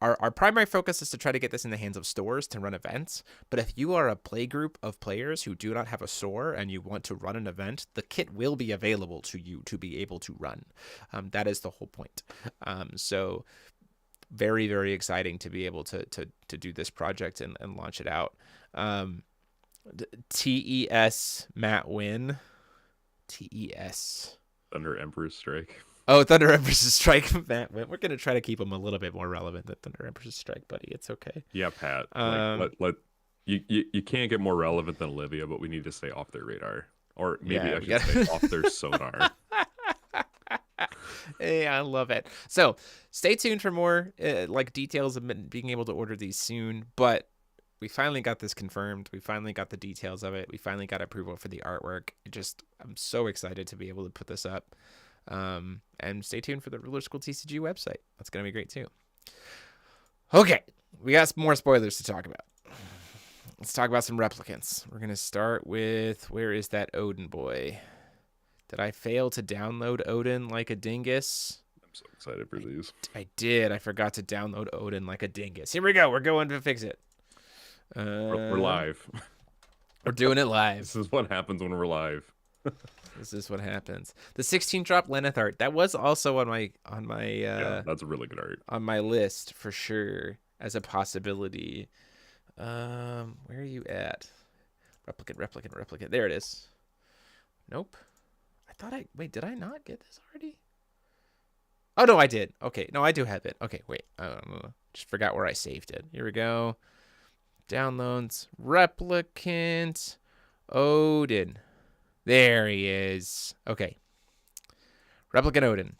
Speaker 2: our primary focus is to try to get this in the hands of stores to run events. But if you are a play group of players who do not have a store and you want to run an event, the kit will be available to you to be able to run. That is the whole point. So very, very exciting to be able to do this project and launch it out. TES Matt Win. TES.
Speaker 3: Thunder Emperor's Strike.
Speaker 2: Oh, Thunder Empress's Strike, Matt Win. We're going to try to keep him a little bit more relevant than Thunder Empress's Strike, buddy. It's okay.
Speaker 3: Yeah, Pat. You can't get more relevant than Olivia, but we need to stay off their radar. Or maybe I should say off their sonar.
Speaker 2: Hey, I love it. So stay tuned for more details of being able to order these soon. But we finally got this confirmed. We finally got the details of it. We finally got approval for the artwork. I'm so excited to be able to put this up. And stay tuned for the Ruler School TCG website. That's going to be great too. Okay, we got some more spoilers to talk about. Let's talk about some replicants. We're going to start with, where is that Odin boy? Did I fail to download Odin like a dingus?
Speaker 3: I'm so excited for these.
Speaker 2: I did. I forgot to download Odin like a dingus. Here we go. We're going to fix it.
Speaker 3: We're live.
Speaker 2: We're doing it live.
Speaker 3: This is what happens when we're live.
Speaker 2: This is what happens. The 16 drop Lenneth art. That was also on my
Speaker 3: yeah, that's a really good art.
Speaker 2: On my list for sure as a possibility. Where are you at? Replicant. There it is. Nope. Wait, did I not get this already? Oh, no, I did. Okay, no, I do have it. Okay, wait. Just forgot where I saved it. Here we go. Downloads. Replicant. Odin. There he is. Okay. Replicant Odin.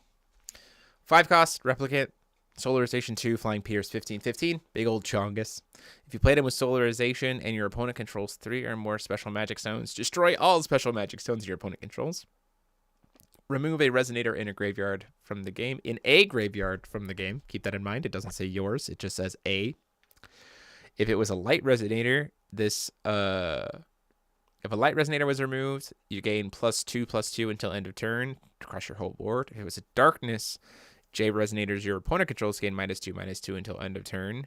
Speaker 2: 5 cost, Replicant. Solarization 2, Flying Pierce 15/15. Big old Chongus. If you played him with Solarization and your opponent controls 3 or more special magic stones, destroy all special magic stones your opponent controls. Remove a Resonator in a graveyard from the game. In a graveyard from the game. Keep that in mind. It doesn't say yours. It just says a. If it was a light Resonator, if a light Resonator was removed, you gain +2/+2 until end of turn to crush your whole board. If it was a darkness, J Resonators your opponent controls gain -2/-2 until end of turn.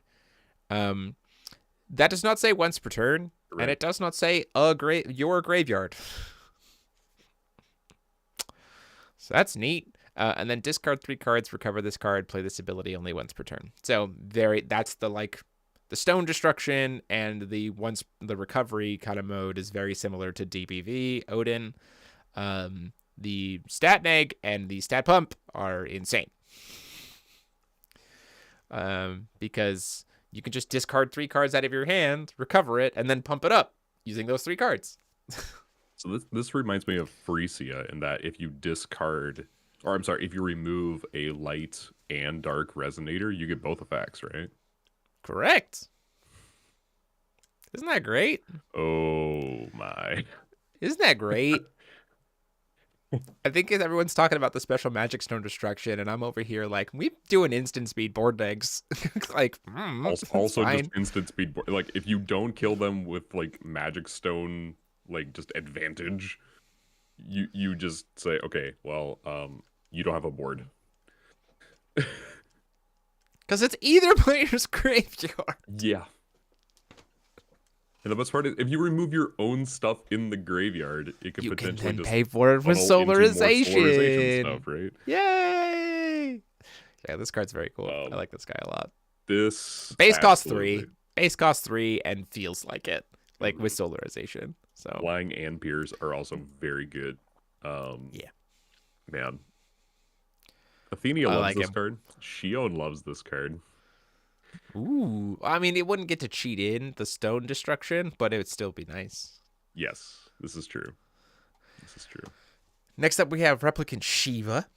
Speaker 2: That does not say once per turn, right. And it does not say your graveyard. So that's neat. And then discard 3 cards, recover this card, play this ability only once per turn. So that's the stone destruction, and the recovery kind of mode is very similar to DBV Odin. The stat neg and the stat pump are insane. Because you can just discard 3 cards out of your hand, recover it, and then pump it up using those 3 cards.
Speaker 3: So this reminds me of Frisia in that if you if you remove a light and dark Resonator, you get both effects, right?
Speaker 2: Correct. Isn't that great?
Speaker 3: Oh my.
Speaker 2: Isn't that great? I think everyone's talking about the special magic stone destruction, and I'm over here like, we doing instant speed board decks.
Speaker 3: Also just instant speed board. Like, if you don't kill them with like magic stone like just advantage, you just say, okay, well, you don't have a board.
Speaker 2: Because it's either player's graveyard.
Speaker 3: Yeah. And the best part is, if you remove your own stuff in the graveyard, it could
Speaker 2: You can
Speaker 3: potentially
Speaker 2: then
Speaker 3: just
Speaker 2: pay for it with
Speaker 3: funnel into more
Speaker 2: solarization.
Speaker 3: solarization stuff, right?
Speaker 2: Yay! Yeah, this card's very cool. I
Speaker 3: Um,
Speaker 2: like this guy a lot.
Speaker 3: This
Speaker 2: Base cost
Speaker 3: absolutely.
Speaker 2: 3. Base cost 3 and feels like it. Like with solarization. So
Speaker 3: Flying and Piers are also very good.
Speaker 2: Yeah.
Speaker 3: Man. Athenia
Speaker 2: I
Speaker 3: loves
Speaker 2: like
Speaker 3: this
Speaker 2: him.
Speaker 3: card. Shion loves this card.
Speaker 2: Ooh. I mean, it wouldn't get to cheat in the stone destruction, but it would still be nice.
Speaker 3: Yes, this is true. This is true.
Speaker 2: Next up, we have Replicant Shiva.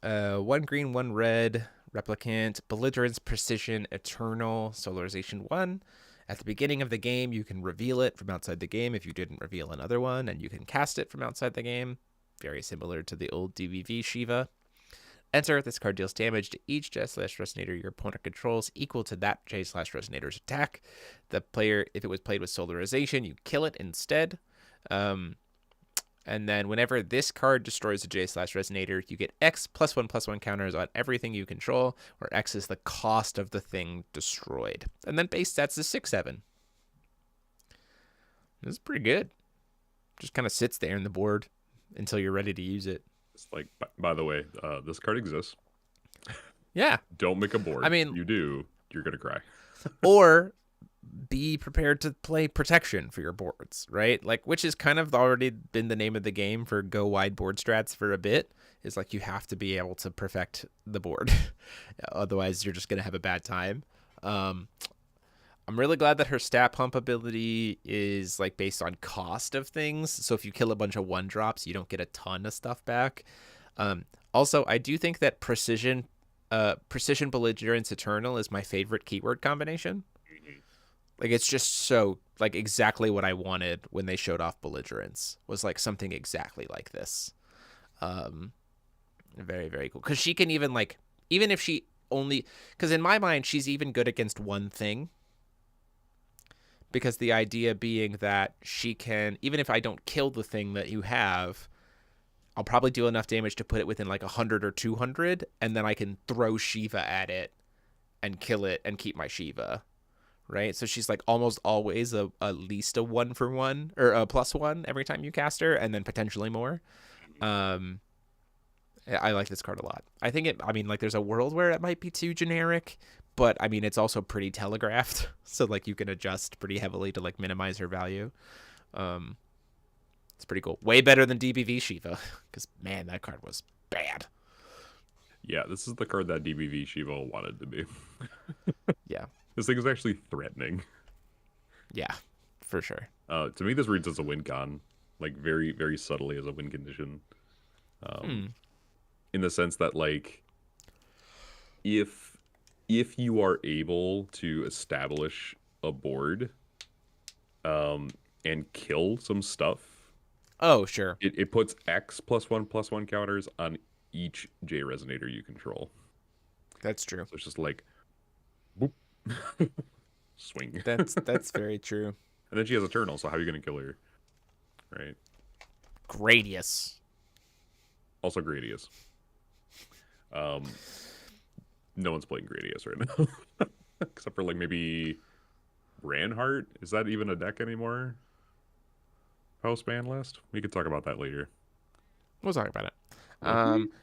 Speaker 2: 1 green, 1 red. Replicant, Belligerence, Precision, Eternal, Solarization 1. At the beginning of the game, you can reveal it from outside the game if you didn't reveal another one, and you can cast it from outside the game. Very similar to the old DVV Shiva. Enter, this card deals damage to each J/Resonator your opponent controls equal to that J/Resonator's attack. The player, if it was played with Solarization, you kill it instead. And then whenever this card destroys a J/Resonator, you get X +1/+1 counters on everything you control, where X is the cost of the thing destroyed. And then base stats is 6/7. This is pretty good. Just kind of sits there in the board until you're ready to use it.
Speaker 3: It's like, by the way, this card exists.
Speaker 2: Yeah.
Speaker 3: Don't make a board.
Speaker 2: I mean-
Speaker 3: you do, you're gonna cry.
Speaker 2: Or be prepared to play protection for your boards, right? Like, which has kind of already been the name of the game for go wide board strats for a bit. Is like you have to be able to perfect the board. Otherwise, you're just going to have a bad time. I'm really glad that her stat pump ability is like based on cost of things. So if you kill a bunch of 1-drops, you don't get a ton of stuff back. Also, I do think that Precision Belligerence Eternal is my favorite keyword combination. Like, it's just so, like, exactly what I wanted when they showed off Belligerence. Was, like, something exactly like this. Very, very cool. Because she can even, like, even if she only... Because in my mind, she's even good against one thing. Because the idea being that she can... Even if I don't kill the thing that you have, I'll probably do enough damage to put it within, like, 100 or 200. And then I can throw Shiva at it and kill it and keep my Shiva. Right? So she's like almost always at least a 1-for-1 or a +1 every time you cast her, and then potentially more. I like this card a lot. I think like there's a world where it might be too generic, but I mean, it's also pretty telegraphed. So like you can adjust pretty heavily to like minimize her value. It's pretty cool. Way better than DBV Shiva, because man, that card was bad.
Speaker 3: Yeah, this is the card that DBV Shiva wanted to be.
Speaker 2: Yeah.
Speaker 3: This thing is actually threatening.
Speaker 2: Yeah, for sure.
Speaker 3: To me, this reads as a win con, like very, very subtly as a win condition. In the sense that, like, if you are able to establish a board, and kill some stuff,
Speaker 2: Oh, sure.
Speaker 3: it puts X +1/+1 counters on each J resonator you control.
Speaker 2: That's true.
Speaker 3: So it's just like, boop, swing.
Speaker 2: That's very true.
Speaker 3: And then she has Eternal, so how are you gonna kill her? Right.
Speaker 2: Gradius.
Speaker 3: Also Gradius. No one's playing Gradius right now. Except for like maybe Ranhart. Is that even a deck anymore? Post ban list? We could talk about that later.
Speaker 2: We'll talk about it.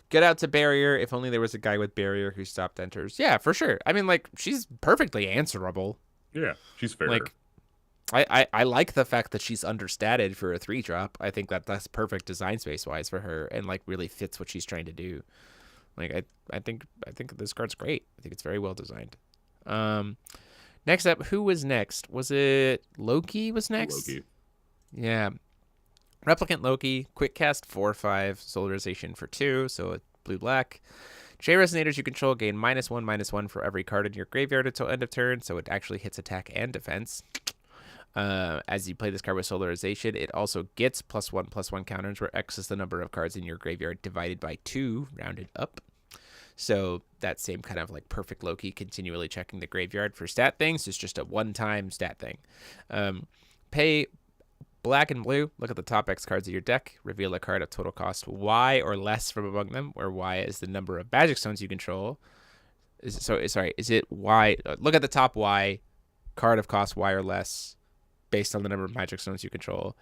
Speaker 2: Get out to Barrier. If only there was a guy with Barrier who stopped enters. Yeah, for sure. I mean, like, she's perfectly answerable.
Speaker 3: Yeah, she's fair.
Speaker 2: Like, I like the fact that she's understated for a 3-drop. I think that's perfect design space wise for her, and like really fits what she's trying to do. Like I think this card's great. I think it's very well designed. Next up, who was next? Was it Loki was next?
Speaker 3: Loki.
Speaker 2: Yeah. Replicant Loki, quick cast 4/5, solarization for 2, so it's blue-black. J resonators you control gain -1/-1 for every card in your graveyard until end of turn, so it actually hits attack and defense. As you play this card with solarization, it also gets +1/+1 counters, where X is the number of cards in your graveyard divided by 2, rounded up. So that same kind of like perfect Loki, continually checking the graveyard for stat things, is just a one-time stat thing. Pay Black and blue, look at the top X cards of your deck. Reveal a card of total cost Y or less from among them, where Y is the number of magic stones you control. Is it Y? Look at the top Y, card of cost Y or less, based on the number of magic stones you control.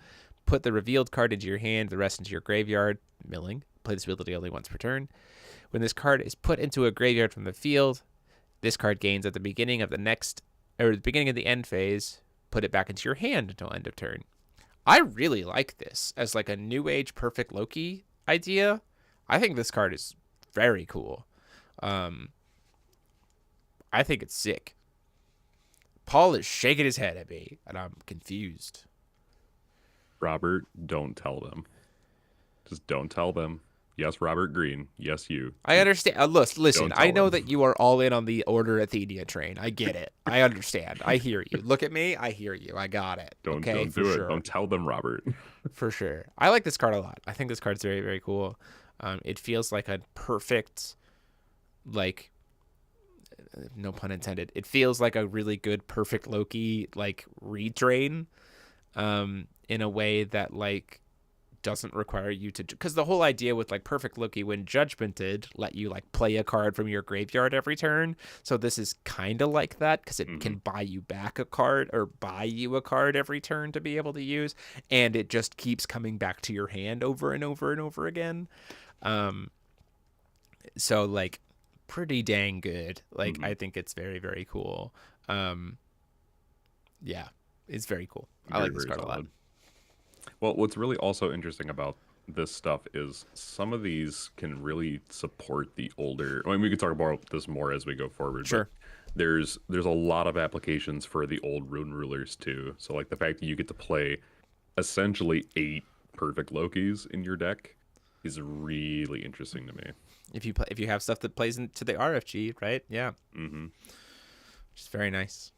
Speaker 2: Put the revealed card into your hand, the rest into your graveyard. Milling. Play this ability only once per turn. When this card is put into a graveyard from the field, this card gains at the beginning of the next, or the beginning of the end phase. Put it back into your hand until end of turn. I really like this as like a new age perfect Loki idea. I think this card is very cool. I think it's sick. Paul is shaking his head at me, and I'm confused.
Speaker 3: Robert, don't tell them. Just don't tell them. Yes, Robert Greene. Yes, you.
Speaker 2: I understand. Listen,
Speaker 3: Don't tell
Speaker 2: I know
Speaker 3: them.
Speaker 2: that you are all in on the Order Athenia train. I get it. I understand. I hear you. Look at me. I hear you. I got it.
Speaker 3: Don't
Speaker 2: okay,
Speaker 3: do
Speaker 2: for
Speaker 3: it.
Speaker 2: sure.
Speaker 3: Don't tell them, Robert.
Speaker 2: For sure. I like this card a lot. I think this card's very, very cool. It feels like a perfect, like, no pun intended. It feels like a really good perfect Loki, like, retrain in a way that, like, doesn't require you to, because the whole idea with like perfect Loki when judgmented let you like play a card from your graveyard every turn, so this is kind of like that because it can buy you back a card or buy you a card every turn to be able to use, and it just keeps coming back to your hand over and over and over again. So like pretty dang good. Like I think it's very, very cool. Yeah, it's very cool. I like this
Speaker 3: Very
Speaker 2: card a lot.
Speaker 3: Well, what's really also interesting about this stuff is some of these can really support the older. I mean, we could talk about this more as we go forward.
Speaker 2: Sure.
Speaker 3: But there's a lot of applications for the old rune rulers too. So like the fact that you get to play essentially 8 perfect Lokis in your deck is really interesting to me.
Speaker 2: If you have stuff that plays into the RFG, right? Yeah.
Speaker 3: Mm-hmm.
Speaker 2: Which is very nice.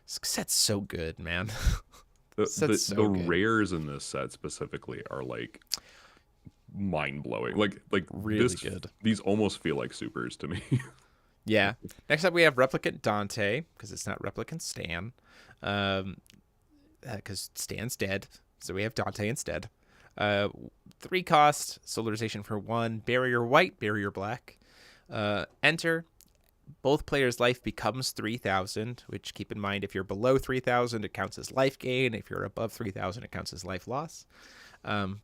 Speaker 2: This set's so good, man.
Speaker 3: The rares in this set specifically are like mind blowing. Like
Speaker 2: really good.
Speaker 3: These almost feel like supers to me.
Speaker 2: Yeah. Next up, we have Replicant Dante, because it's not Replicant Stan, because Stan's dead, so we have Dante instead. 3 cost, Solarization for 1, Barrier White, Barrier Black. Enter. Both players' life becomes 3,000, which keep in mind if you're below 3,000, it counts as life gain. If you're above 3,000, it counts as life loss.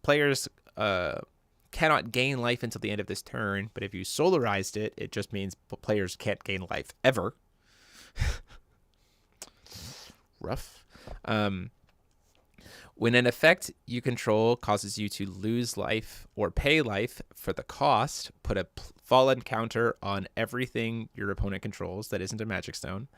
Speaker 2: Players cannot gain life until the end of this turn, but if you solarized it, it just means players can't gain life ever. Rough. When an effect you control causes you to lose life or pay life for the cost, put a fallen counter on everything your opponent controls that isn't a magic stone.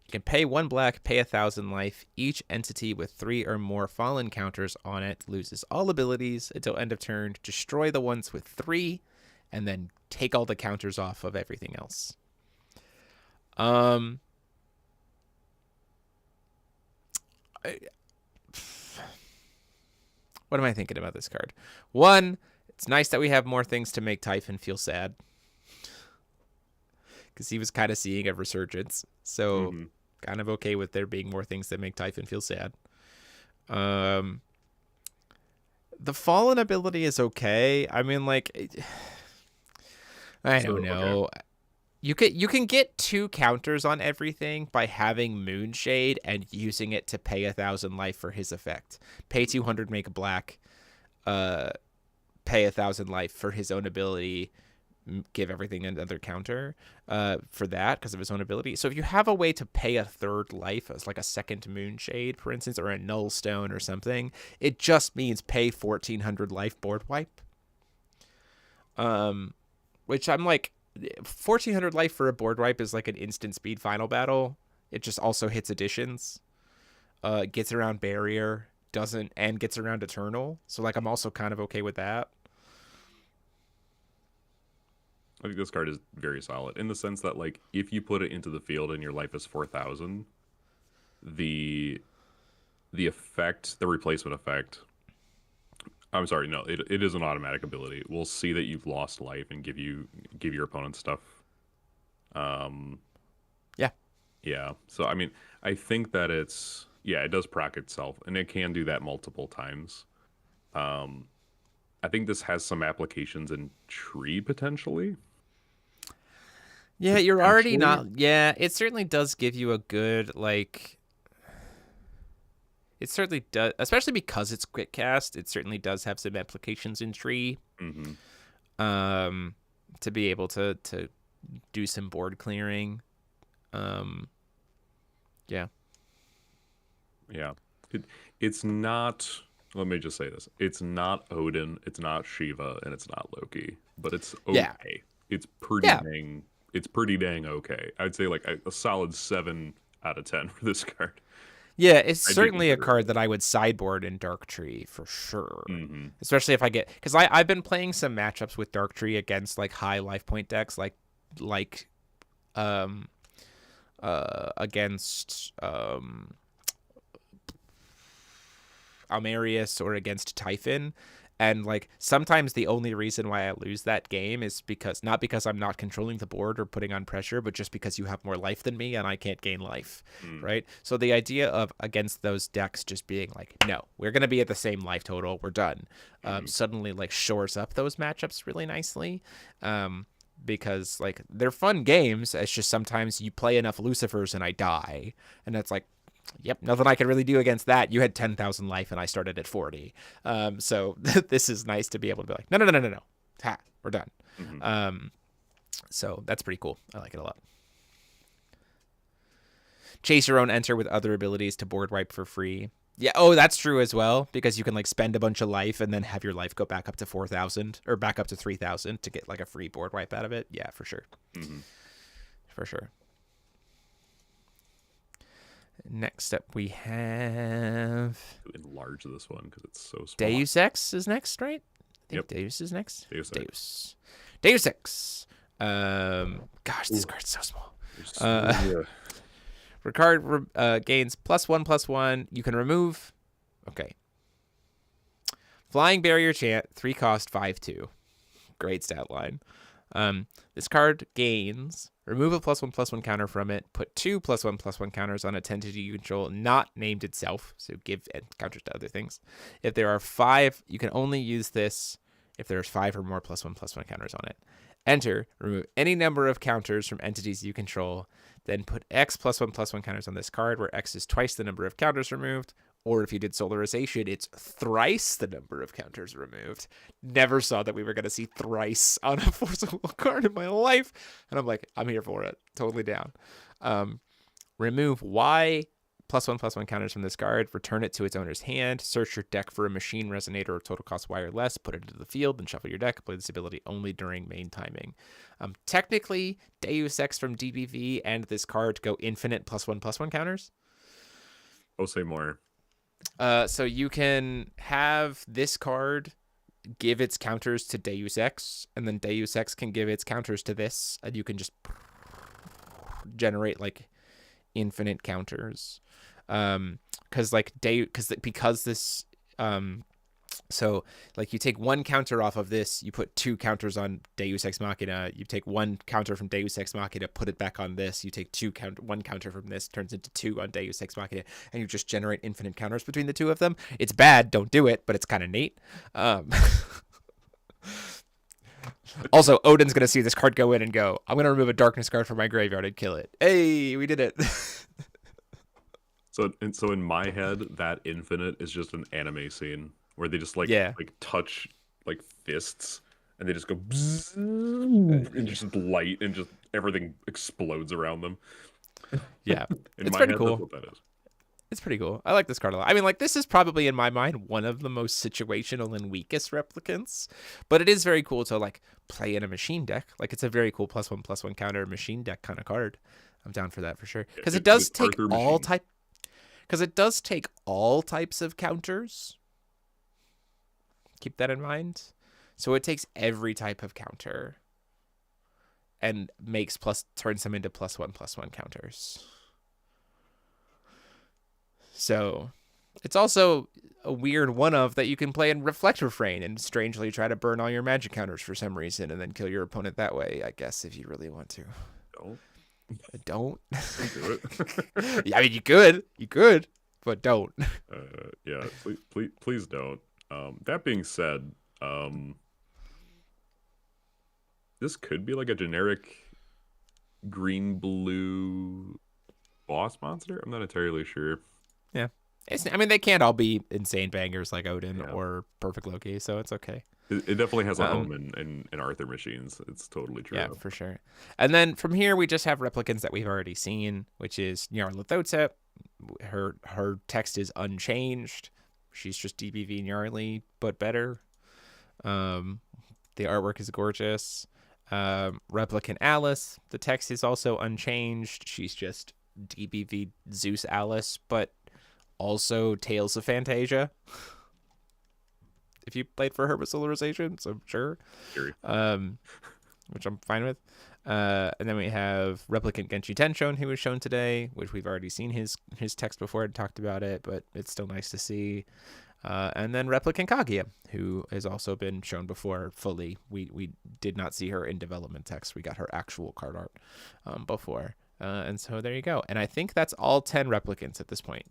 Speaker 2: You can pay 1 black, pay 1,000 life. Each entity with 3 or more fallen counters on it loses all abilities until end of turn. Destroy the ones with 3, and then take all the counters off of everything else. What am I thinking about this card? 1, it's nice that we have more things to make Typhon feel sad, because he was kind of seeing a resurgence. So kind of okay with there being more things that make Typhon feel sad. The Fallen ability is okay. I mean, like, I don't know. Okay. You can get 2 counters on everything by having Moonshade and using it to pay 1,000 life for his effect. Pay 200, make a black. Pay 1,000 life for his own ability. Give everything another counter for that because of his own ability. So if you have a way to pay a 3rd life as like a 2nd Moonshade, for instance, or a Null Stone or something, it just means pay 1,400 life board wipe. Which I'm like, 1,400 life for a board wipe is like an instant speed final battle. It just also hits additions. Gets around barrier, and gets around eternal. So like I'm also kind of okay with that.
Speaker 3: I think this card is very solid in the sense that, like, if you put it into the field and your life is 4,000, the effect, the replacement effect. I'm sorry, no, it is an automatic ability. We'll see that you've lost life and give your opponent stuff. Yeah. So I mean, I think that it's Yeah, it does proc itself, and it can do that multiple times. I think this has some applications in tree potentially.
Speaker 2: Yeah, you're already
Speaker 3: Potentially?
Speaker 2: not. Yeah, it certainly does give you a good like. It certainly does, especially because it's quick cast. It certainly does have some applications in tree.
Speaker 3: Mm-hmm.
Speaker 2: To be able to do some board clearing. Yeah.
Speaker 3: Yeah. It's not. Let me just say this: it's not Odin, it's not Shiva, and it's not Loki, but it's
Speaker 2: Yeah.
Speaker 3: okay. It's pretty
Speaker 2: Yeah.
Speaker 3: dang. It's pretty dang okay. I'd say like a solid 7 out of 10 for this card.
Speaker 2: Yeah, it's
Speaker 3: I'd be
Speaker 2: certainly a
Speaker 3: considering
Speaker 2: card
Speaker 3: it.
Speaker 2: that I would sideboard in Dark Tree for sure.
Speaker 3: Mm-hmm.
Speaker 2: Especially if I get, because I've been playing some matchups with Dark Tree against like high life point decks, like against Almerius or against Typhon. And like sometimes the only reason why I lose that game is because not because I'm not controlling the board or putting on pressure, but just because you have more life than me and I can't gain life, right? So the idea of against those decks just being like, no, we're gonna be at the same life total, we're done, suddenly like shores up those matchups really nicely, because like they're fun games. It's just sometimes you play enough Lucifers and I die, and it's like, yep, nothing I can really do against that. You had 10,000 life and I started at 40. So this is nice to be able to be like, no. Ha, we're done.
Speaker 3: Mm-hmm.
Speaker 2: So that's pretty cool. I like it a lot. Chase your own enter with other abilities to board wipe for free. Yeah, oh, that's true as well, because you can like spend a bunch of life and then have your life go back up to 4,000 or back up to 3,000 to get like a free board wipe out of it. Yeah, for sure.
Speaker 3: Mm-hmm.
Speaker 2: For sure. Next up, we have
Speaker 3: Enlarge this one because it's so small.
Speaker 2: Deus Ex is next, right? I think
Speaker 3: Yep.
Speaker 2: Deus is next.
Speaker 3: Deus Ex.
Speaker 2: Deus Ex. Gosh, this card's so small.
Speaker 3: Yeah.
Speaker 2: Card gains +1/+1. You can remove. Okay. Flying Barrier Chant, 3 cost, 5/2. Great stat line. This card gains, remove a +1/+1 counter from it, put 2 +1/+1 counters on a entity you control not named itself, so give counters to other things. If there are 5, you can only use this if there's 5 or more +1/+1 counters on it. Enter, remove any number of counters from entities you control, then put X +1/+1 counters on this card, where X is twice the number of counters removed. Or if you did Solarization, it's thrice the number of counters removed. Never saw that we were going to see thrice on a forcible card in my life. And I'm like, I'm here for it. Totally down. Remove Y +1/+1 counters from this card. Return it to its owner's hand. Search your deck for a machine resonator or total cost Y or less. Put it into the field and shuffle your deck. Play this ability only during main timing. Technically, Deus Ex from DBV and this card go infinite +1/+1 counters.
Speaker 3: Oh, say more.
Speaker 2: So you can have this card give its counters to Deus Ex, and then Deus Ex can give its counters to this, and you can just generate like infinite counters. Because this so like you take one counter off of this, you put 2 counters on Deus Ex Machina, you take 1 counter from Deus Ex Machina, put it back on this, you take 1 counter from this, turns into 2 on Deus Ex Machina, and you just generate infinite counters between the 2 of them. It's bad, don't do it, but it's kind of neat. Also, Odin's gonna see this card go in and go, I'm gonna remove a darkness card from my graveyard and kill it. Hey, we did it.
Speaker 3: So in my head, that infinite is just an anime scene where they just like touch like fists and they just go bzzz, and just light and just everything explodes around them.
Speaker 2: Yeah,
Speaker 3: in
Speaker 2: it's
Speaker 3: my
Speaker 2: pretty
Speaker 3: head,
Speaker 2: cool.
Speaker 3: that's what that is.
Speaker 2: It's pretty cool. I like this card a lot. I mean, like, this is probably, in my mind, one of the most situational and weakest replicants. But it is very cool to, like, play in a machine deck. Like, it's a very cool +1/+1 counter machine deck kind of card. I'm down for that for sure. Because it does take all type... Because it does take all types of counters. Keep that in mind. So it takes every type of counter. And turns them into +1/+1 counters. So it's also a weird one-of that you can play in Reflect Refrain and strangely try to burn all your magic counters for some reason and then kill your opponent that way, I guess, if you really want to.
Speaker 3: Don't
Speaker 2: Don't.
Speaker 3: do it.
Speaker 2: Yeah, I mean, you could, but don't.
Speaker 3: Yeah, please don't. That being said, this could be like a generic green blue boss monster. I'm not entirely sure.
Speaker 2: Yeah. I mean, they can't all be insane bangers like Odin
Speaker 3: Yeah.
Speaker 2: or Perfect Loki, so it's okay.
Speaker 3: It definitely has a home in Arthur machines. It's totally true.
Speaker 2: Yeah, for sure. And then from here, we just have replicants that we've already seen, which is Nyarlathotep. Her text is unchanged. She's just DBV Gnarly, but better. The artwork is gorgeous. Replicant Alice. The text is also unchanged. She's just DBV Zeus Alice, but also Tales of Fantasia. If you played for Herba Solarizations, I'm sure. Which I'm fine with. And then we have Replicant Genshi Tenshon, who was shown today, which we've already seen his text before and talked about it, but it's still nice to see. And then Replicant Kaguya, who has also been shown before fully. We did not see her in development text. We got her actual card art before. And so there you go. And I think that's all 10 replicants at this point.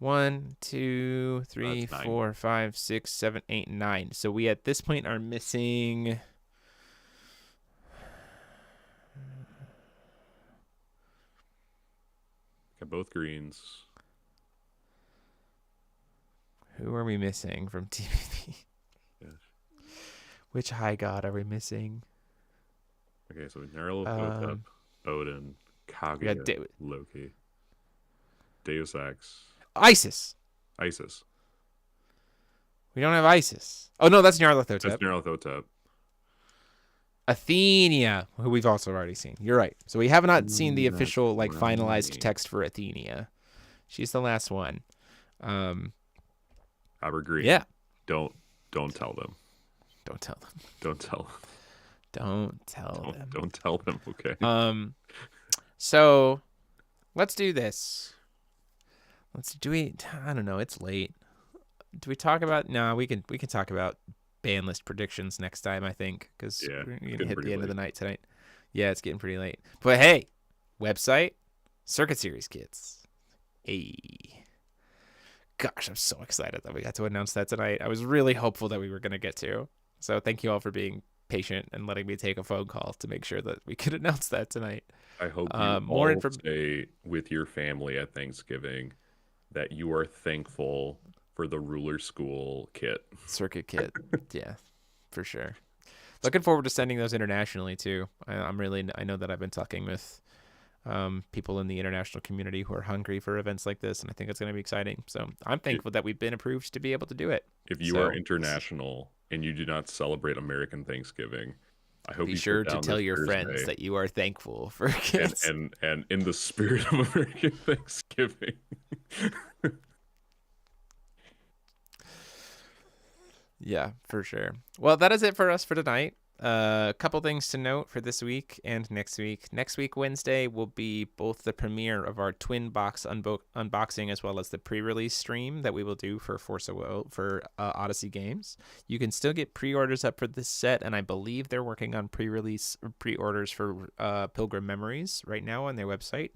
Speaker 2: 1, 2, 3, 4, 5, 6, 7, 8, 9. So we at this point are missing.
Speaker 3: Got both greens.
Speaker 2: Who are we missing from TVP?
Speaker 3: Yes.
Speaker 2: Which high god are we missing?
Speaker 3: Okay, so Nyarlathotep, Odin, Kaguya, Loki, Deus Ex,
Speaker 2: Isis. We don't have Isis. Oh no, that's Nyarlathotep.
Speaker 3: That's Nyarlathotep.
Speaker 2: Athenia, who we've also already seen. You're right. So we have not seen the official finalized text for Athenia. She's the last one.
Speaker 3: Green.
Speaker 2: Yeah.
Speaker 3: Don't tell them.
Speaker 2: Don't tell them.
Speaker 3: Don't tell them.
Speaker 2: Don't tell them.
Speaker 3: Don't tell them. Okay.
Speaker 2: So let's do this. I don't know. It's late. Do we talk about? No, we can talk about ban list predictions next time. I think because we're gonna hit the end of the night tonight. Yeah, it's getting pretty late. But hey, website, Circuit Series kits. Hey. Gosh, I'm so excited that we got to announce that tonight. I was really hopeful that we were going to get to. So thank you all for being patient and letting me take a phone call to make sure that we could announce that tonight.
Speaker 3: I hope you all say with your family at Thanksgiving that you are thankful for the Ruler School kit.
Speaker 2: Circuit kit. Yeah, for sure. Looking forward to sending those internationally too. I know that I've been talking with people in the international community who are hungry for events like this, and I think it's going to be exciting. So I'm thankful that we've been approved to be able to do it.
Speaker 3: If you are international and you do not celebrate American Thanksgiving, I hope
Speaker 2: be sure to tell your friends that you are thankful for kids.
Speaker 3: And in the spirit of American Thanksgiving.
Speaker 2: Yeah, for sure. Well, that is it for us for tonight. A couple things to note for this week and next week. Next week, Wednesday, will be both the premiere of our twin box unboxing as well as the pre-release stream that we will do for Force of Will for Odyssey Games. You can still get pre-orders up for this set, and I believe they're working on pre-orders for Pilgrim Memories right now on their website.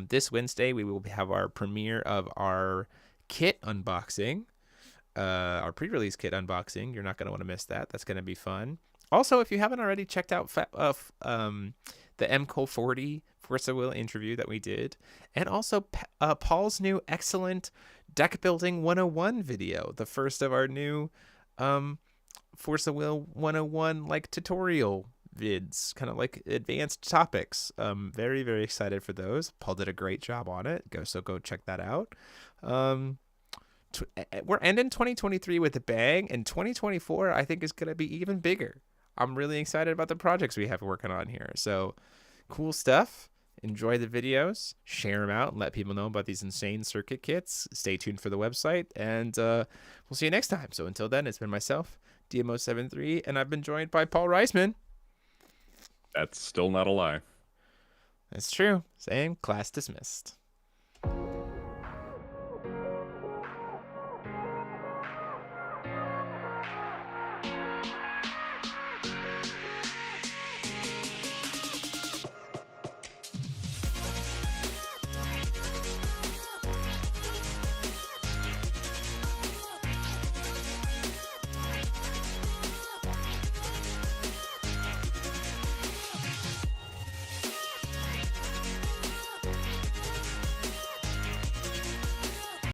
Speaker 2: This Wednesday, we will have our premiere of our kit unboxing, our pre-release kit unboxing. You're not going to want to miss that. That's going to be fun. Also, if you haven't already checked out the MCO 40 Force of Will interview that we did, and also Paul's new excellent deck building 101 video, the first of our new Force of Will 101 tutorial vids, kind of like advanced topics. Very, very excited for those. Paul did a great job on it. Go check that out. We're ending 2023 with a bang, and 2024 I think is going to be even bigger. I'm really excited about the projects we have working on here. So cool stuff. Enjoy the videos, share them out, and let people know about these insane circuit kits. Stay tuned for the website, and we'll see you next time. So until then, it's been myself, DMO73, and I've been joined by Paul Reisman.
Speaker 3: That's still not a lie.
Speaker 2: That's true. Same. Class dismissed.